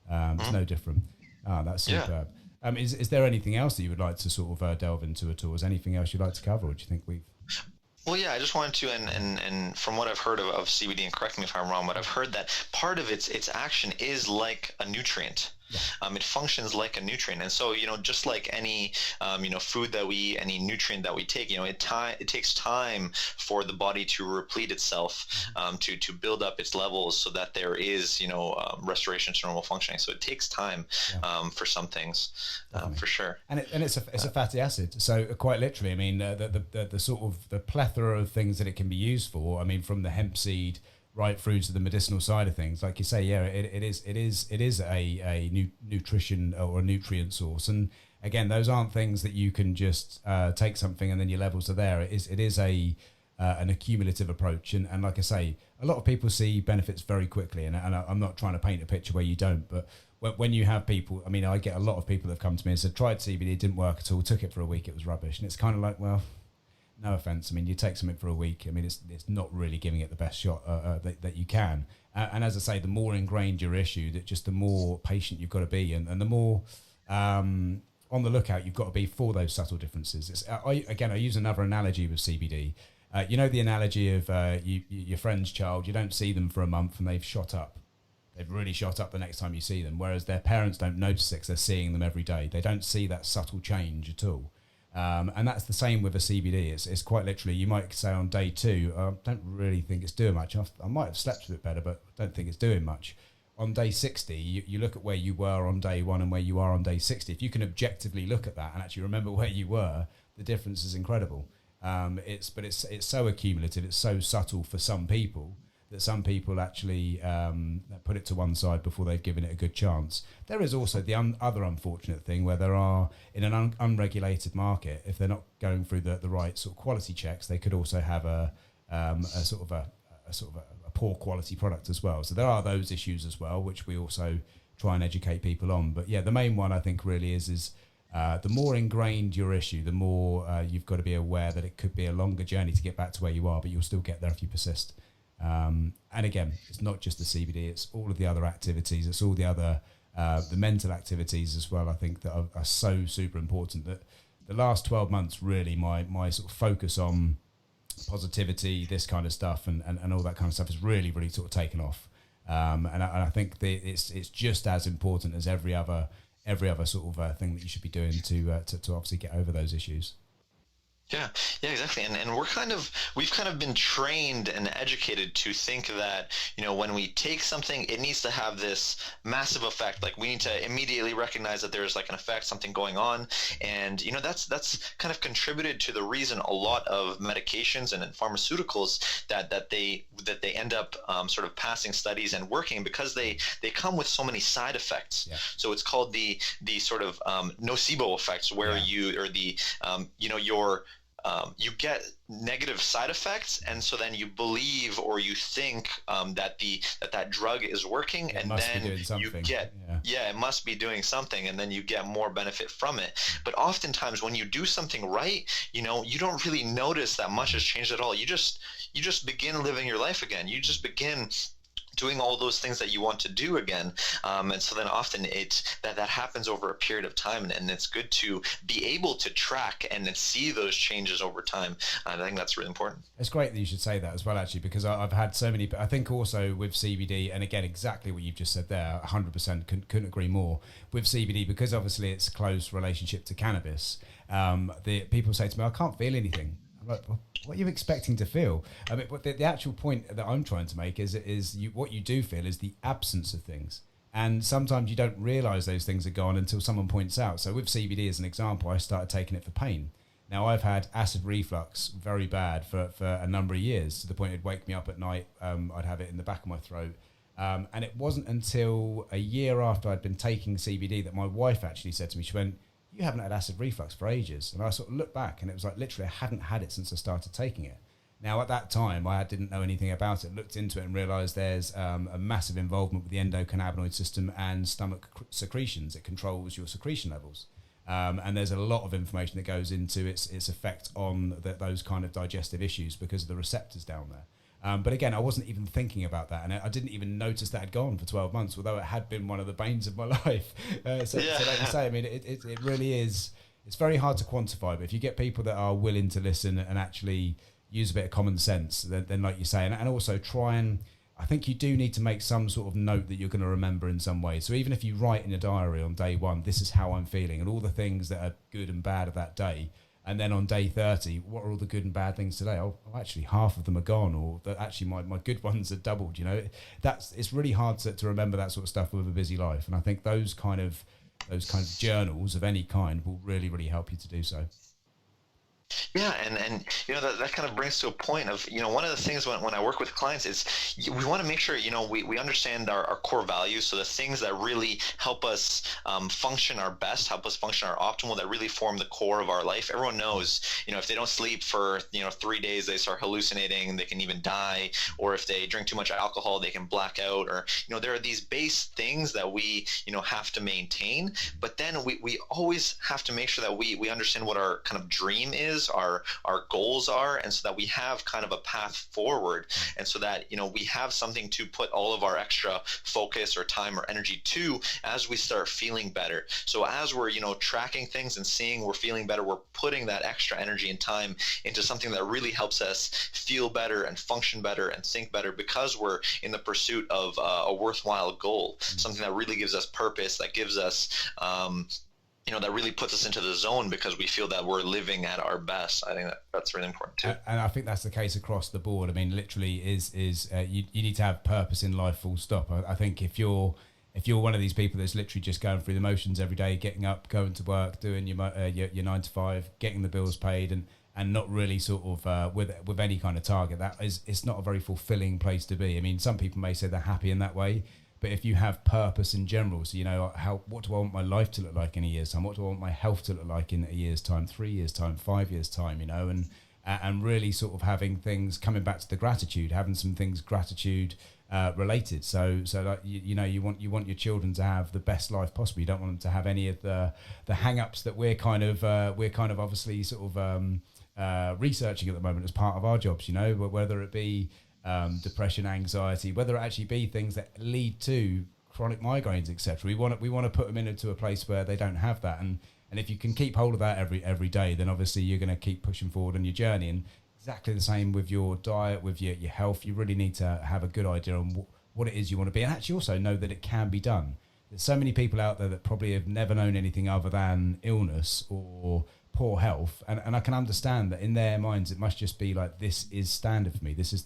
S2: It's no different. That's superb. Yeah. Is there anything else that you would like to sort of delve into at all? Is anything else you'd like to cover, or do you think we've...
S3: Well, yeah, I just wanted to, and from what I've heard of CBD, and correct me if I'm wrong, but I've heard that part of its action is like a nutrient. Yeah. It functions like a nutrient, and so just like any food that we eat, any nutrient that we take, it takes time for the body to replete itself, to build up its levels, so that there is restoration to normal functioning. So it takes time for some things, for sure. And it's
S2: a fatty acid. So quite literally, I mean, the sort of the plethora of things that it can be used for. I mean, from the hemp seed right through to the medicinal side of things, like you say, it is a nutrition or a nutrient source. And again, those aren't things that you can just take something and then your levels are there. It is an accumulative approach, and like I say, a lot of people see benefits very quickly, and I'm not trying to paint a picture where you don't, but when you have people, I mean, I get a lot of people that have come to me and said, tried CBD, it didn't work at all, took it for a week, it was rubbish. And it's kind of like, well, no offense. I mean, you take something for a week. I mean, it's not really giving it the best shot that you can. And as I say, the more ingrained your issue, that just the more patient you've got to be, and the more on the lookout you've got to be for those subtle differences. I use another analogy with CBD. The analogy of your friend's child. You don't see them for a month and they've shot up. They've really shot up the next time you see them, whereas their parents don't notice it because they're seeing them every day. They don't see that subtle change at all. And that's the same with a CBD. It's quite literally, you might say on day 2, I don't really think it's doing much. I might have slept a bit better, but I don't think it's doing much. On day 60, you look at where you were on day 1 and where you are on day 60. If you can objectively look at that and actually remember where you were, the difference is incredible. It's so accumulative, it's so subtle for some people, that some people actually put it to one side before they've given it a good chance. There is also the other unfortunate thing where there are, in an unregulated market, if they're not going through the right sort of quality checks, they could also have a poor quality product as well. So there are those issues as well, which we also try and educate people on. But yeah, the main one I think really is the more ingrained your issue, the more you've got to be aware that it could be a longer journey to get back to where you are, but you'll still get there if you persist. And again, it's not just the CBD, it's all of the other activities, it's all the other the mental activities as well, I think, that are so super important. That the last 12 months, really, my sort of focus on positivity, this kind of stuff, and all that kind of stuff has really sort of taken off. And I think it's just as important as every other sort of thing that you should be doing to obviously get over those issues.
S3: Yeah, yeah, exactly. And we've kind of been trained and educated to think that, when we take something, it needs to have this massive effect. Like we need to immediately recognize that there's like an effect, something going on. And, that's kind of contributed to the reason a lot of medications and pharmaceuticals that they end up sort of passing studies and working, because they come with so many side effects.
S2: Yeah.
S3: So it's called the sort of nocebo effects, where you get negative side effects, and so then you believe or you think that drug is working,
S2: It
S3: and
S2: must be
S3: then
S2: doing
S3: you
S2: something.
S3: get it must be doing something, and then you get more benefit from it. But oftentimes when you do something right, you don't really notice that much has changed at all. You just begin living your life again. You just begin doing all those things that you want to do again, and so then often that happens over a period of time, and it's good to be able to track and then see those changes over time. I think that's really important.
S2: It's great that you should say that as well, actually, because I've had so many. I think also with CBD, and again, exactly what you've just said there, 100% couldn't agree more. With CBD, because obviously it's a close relationship to cannabis, the people say to me, "I can't feel anything." I'm like, well, what are you expecting to feel? I mean, the actual point that I'm trying to make is what you do feel is the absence of things. And sometimes you don't realize those things are gone until someone points out. So with CBD as an example, I started taking it for pain. Now, I've had acid reflux very bad for a number of years, to the point it'd wake me up at night. I'd have it in the back of my throat. And it wasn't until a year after I'd been taking CBD that my wife actually said to me, she went, "You haven't had acid reflux for ages." And I sort of looked back, and it was like, literally, I hadn't had it since I started taking it. Now, at that time, I didn't know anything about it, looked into it and realised there's a massive involvement with the endocannabinoid system and stomach secretions. It controls your secretion levels. And there's a lot of information that goes into its effect on those kind of digestive issues because of the receptors down there. But again, I wasn't even thinking about that, and I didn't even notice that had gone for 12 months, although it had been one of the banes of my life. So like you say, I mean, it really is. It's very hard to quantify, but if you get people that are willing to listen and actually use a bit of common sense, then like you say, and also try and, I think you do need to make some sort of note that you're going to remember in some way. So even if you write in a diary on day one, this is how I'm feeling, and all the things that are good and bad of that day. And then on day 30, what are all the good and bad things today? Oh, actually, half of them are gone, or that actually my good ones are doubled. It's really hard to remember that sort of stuff with a busy life. And I think those kind of journals of any kind will really, really help you to do so.
S3: Yeah, and that kind of brings to a point of, one of the things when I work with clients is we want to make sure, we understand our core values. So the things that really help us function our best, help us function our optimal, that really form the core of our life. Everyone knows, if they don't sleep for 3 days, they start hallucinating, they can even die. Or if they drink too much alcohol, they can black out. Or there are these base things that we have to maintain. But then we always have to make sure that we understand what our kind of dream is, our goals are, and so that we have kind of a path forward, and so that we have something to put all of our extra focus or time or energy to as we start feeling better. So as we're tracking things and seeing we're feeling better, we're putting that extra energy and time into something that really helps us feel better and function better and think better, because we're in the pursuit of a worthwhile goal, something that really gives us purpose, that gives us that really puts us into the zone, because we feel that we're living at our best. I think that's really important too.
S2: And I think that's the case across the board. I mean, literally you need to have purpose in life, full stop. I think if you're one of these people that's literally just going through the motions every day, getting up, going to work, doing your 9 to 5, getting the bills paid, and not really sort of with any kind of target, it's not a very fulfilling place to be. I mean, some people may say they're happy in that way, but if you have purpose in general, so what do I want my life to look like in a year's time? What do I want my health to look like in a year's time, 3 years' time, 5 years' time? And really sort of having things coming back to the gratitude, having some things gratitude related. So like you want your children to have the best life possible. You don't want them to have any of the hang-ups that we're kind of obviously sort of researching at the moment as part of our jobs. Whether it be depression, anxiety, whether it actually be things that lead to chronic migraines, etc. We want to put them into a place where they don't have that, and if you can keep hold of that every day, then obviously you're going to keep pushing forward on your journey. And exactly the same with your diet, with your health. You really need to have a good idea on what it is you want to be, and actually also know that it can be done. There's so many people out there that probably have never known anything other than illness or poor health, and I can understand that in their minds it must just be like, this is standard for me, this is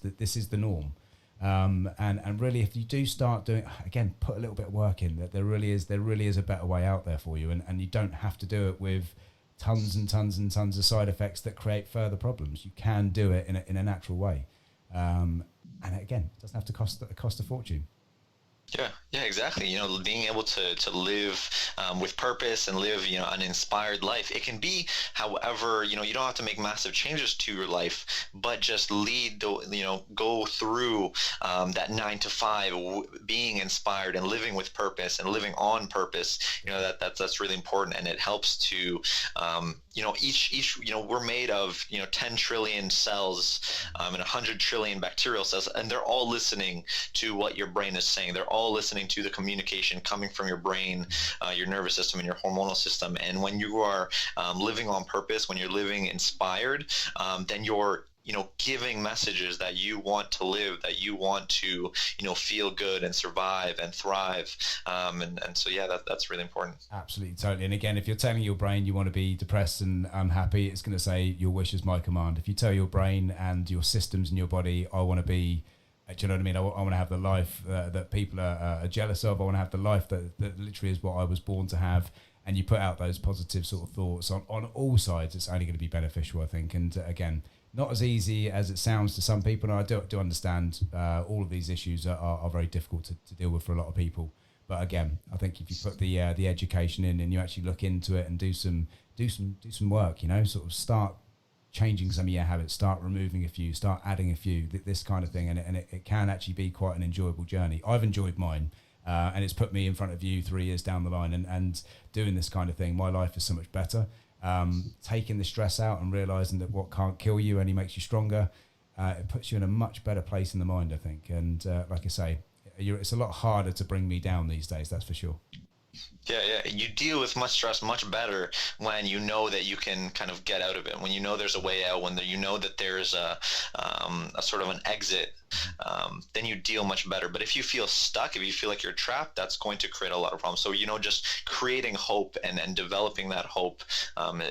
S2: the norm. And really, if you do start doing, again, put a little bit of work in, that there really is a better way out there for you, and you don't have to do it with tons and tons and tons of side effects that create further problems. You can do it in a natural way, and again, it doesn't have to cost a fortune.
S3: Yeah, exactly. You know, being able to live with purpose and live, you know, an inspired life. It can be, however, you know, you don't have to make massive changes to your life, but just go through that 9 to 5, being inspired and living with purpose and living on purpose. You know, that's really important, and it helps to, you know, each, you know, we're made of, you know, 10 trillion cells and 100 trillion bacterial cells, and they're all listening to what your brain is saying. They're all listening to the communication coming from your brain, your nervous system, and your hormonal system. And when you are living on purpose, when you're living inspired, then you're, you know, giving messages that you want to live, that you want to, you know, feel good and survive and thrive. And so, yeah, that's really important.
S2: Absolutely, totally. And again, if you're telling your brain you want to be depressed and unhappy, it's going to say, your wish is my command. If you tell your brain and your systems in your body, I want to be, do you know what I mean? I want to have the life that people are jealous of. I want to have the life that literally is what I was born to have. And you put out those positive sort of thoughts on all sides, it's only going to be beneficial, I think. And again, not as easy as it sounds to some people. And I do understand all of these issues are very difficult to deal with for a lot of people. But again, I think if you put the education in and you actually look into it and do some work, you know, sort of start changing some of your habits, start removing a few, start adding a few, this kind of thing, and it can actually be quite an enjoyable journey. I've enjoyed mine, and it's put me in front of you 3 years down the line, and doing this kind of thing, my life is so much better. Taking the stress out and realizing that what can't kill you only makes you stronger, it puts you in a much better place in the mind, I think. And like I say, it's a lot harder to bring me down these days, that's for sure.
S3: Yeah. You deal with much stress much better when you know that you can kind of get out of it, when you know there's a way out, when you know that there's a sort of an exit, then you deal much better. But if you feel stuck, if you feel like you're trapped, that's going to create a lot of problems. So, you know, just creating hope and developing that hope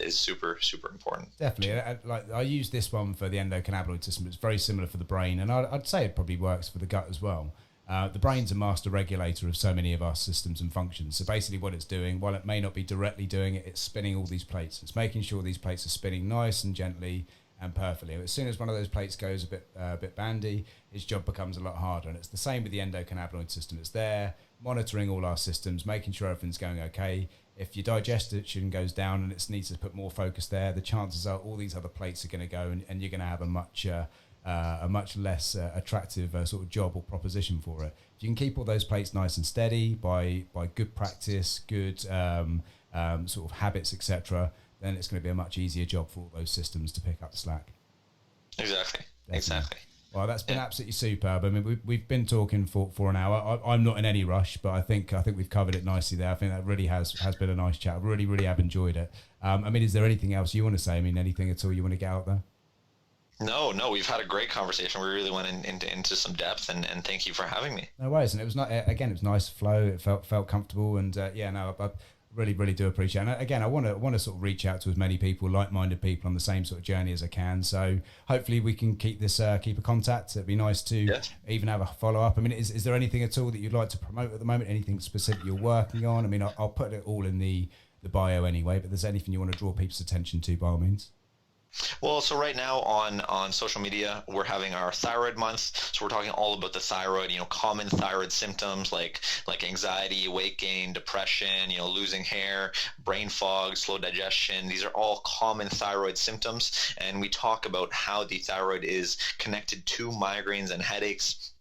S3: is super, super important.
S2: Definitely. I use this one for the endocannabinoid system. It's very similar for the brain, and I'd say it probably works for the gut as well. The brain's a master regulator of so many of our systems and functions. So basically what it's doing, while it may not be directly doing it, it's spinning all these plates. It's making sure these plates are spinning nice and gently and perfectly. As soon as one of those plates goes a bit bandy, its job becomes a lot harder. And it's the same with the endocannabinoid system. It's there monitoring all our systems, making sure everything's going okay. If your digestion goes down and it needs to put more focus there, the chances are all these other plates are going to go, and you're going to have a much less attractive sort of job or proposition for it. If you can keep all those plates nice and steady by good practice, good sort of habits, etc., then it's going to be a much easier job for all those systems to pick up the slack.
S3: Exactly.
S2: Definitely.
S3: Exactly.
S2: Well, that's been absolutely superb. I mean, we've been talking for an hour. I'm not in any rush, but I think we've covered it nicely there. I think that really has been a nice chat. I really have enjoyed it. I mean, is there anything else you want to say? I mean, anything at all you want to get out there?
S3: No, we've had a great conversation. We really went into some depth, and thank you for having me.
S2: No worries. And it was not, again, it was nice flow. It felt comfortable, and I really do appreciate it. And again, I want to sort of reach out to as many people, like-minded people on the same sort of journey as I can. So hopefully we can keep a contact. It'd be nice to even have a follow-up. I mean, is there anything at all that you'd like to promote at the moment? Anything specific you're working on? I mean, I'll put it all in the bio anyway, but there's anything you want to draw people's attention to, by all means.
S3: Well, so right now on social media, we're having our thyroid month. So we're talking all about the thyroid, you know, common thyroid symptoms like anxiety, weight gain, depression, you know, losing hair, brain fog, slow digestion. These are all common thyroid symptoms. And we talk about how the thyroid is connected to migraines and headaches,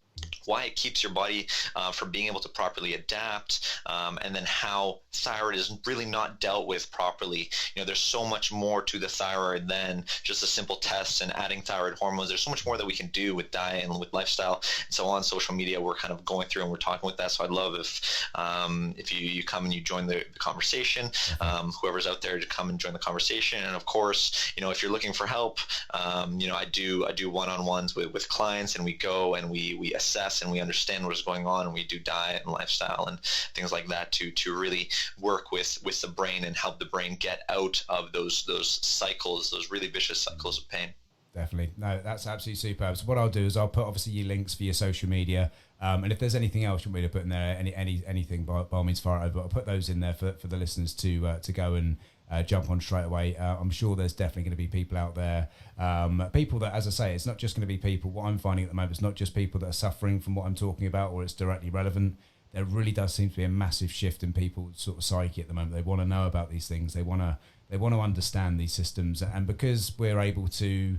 S3: why it keeps your body from being able to properly adapt, and then how thyroid is really not dealt with properly. You know, there's so much more to the thyroid than just a simple test and adding thyroid hormones. There's so much more that we can do with diet and with lifestyle. And so on social media, we're kind of going through and we're talking with that. So I'd love if you come and you join the conversation, whoever's out there to come and join the conversation. And of course, you know, if you're looking for help, you know, I do one-on-ones with clients, and we go and we assess and we understand what is going on, and we do diet and lifestyle and things like that to really work with the brain and help the brain get out of those cycles, those really vicious cycles of pain.
S2: Definitely. No, that's absolutely superb. So what I'll do is I'll put obviously your links for your social media. And if there's anything else you want me to put in there, anything by all means fire it over. I'll put those in there for the listeners to go and jump on straight away. I'm sure there's definitely going to be people out there, people that, as I say, it's not just going to be people, what I'm finding at the moment, it's not just people that are suffering from what I'm talking about or it's directly relevant. There really does seem to be a massive shift in people's sort of psyche at the moment. They want to know about these things. They want to understand these systems. And because we're able to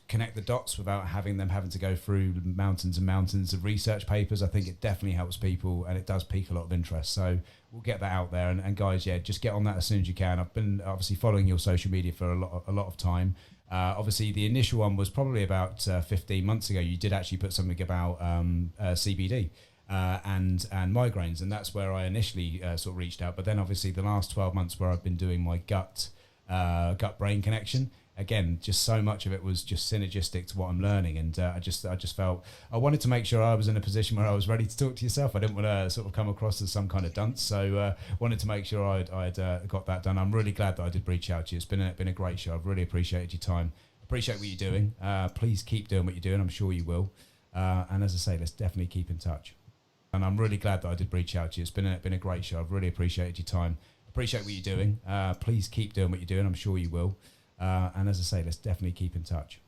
S2: connect the dots without having to go through mountains and mountains of research papers, I think it definitely helps people, and it does pique a lot of interest. So we'll get that out there, and guys, yeah, just get on that as soon as you can. I've been obviously following your social media for a lot of time. Obviously the initial one was probably about 15 months ago. You did actually put something about CBD and migraines, and that's where I initially sort of reached out. But then obviously the last 12 months where I've been doing my gut brain connection, again, just so much of it was just synergistic to what I'm learning, and I just felt I wanted to make sure I was in a position where I was ready to talk to yourself. I didn't want to sort of come across as some kind of dunce, so wanted to make sure I'd got that done. I'm really glad that I did reach out to you. It's been a great show. I've really appreciated your time. Appreciate what you're doing. Please keep doing what you're doing. I'm sure you will. And as I say, let's definitely keep in touch. And I'm really glad that I did reach out to you. It's been a great show. I've really appreciated your time. Appreciate what you're doing. Please keep doing what you're doing. I'm sure you will. And as I say, let's definitely keep in touch.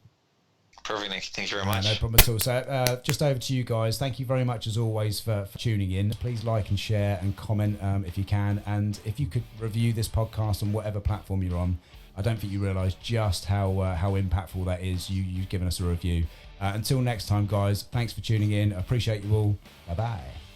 S3: Perfect, Nick. Thank you very much.
S2: No problem at all. So just over to you guys. Thank you very much, as always, for tuning in. Please like and share and comment if you can. And if you could review this podcast on whatever platform you're on, I don't think you realise just how impactful that is. You've given us a review. Until next time, guys, thanks for tuning in. I appreciate you all. Bye-bye.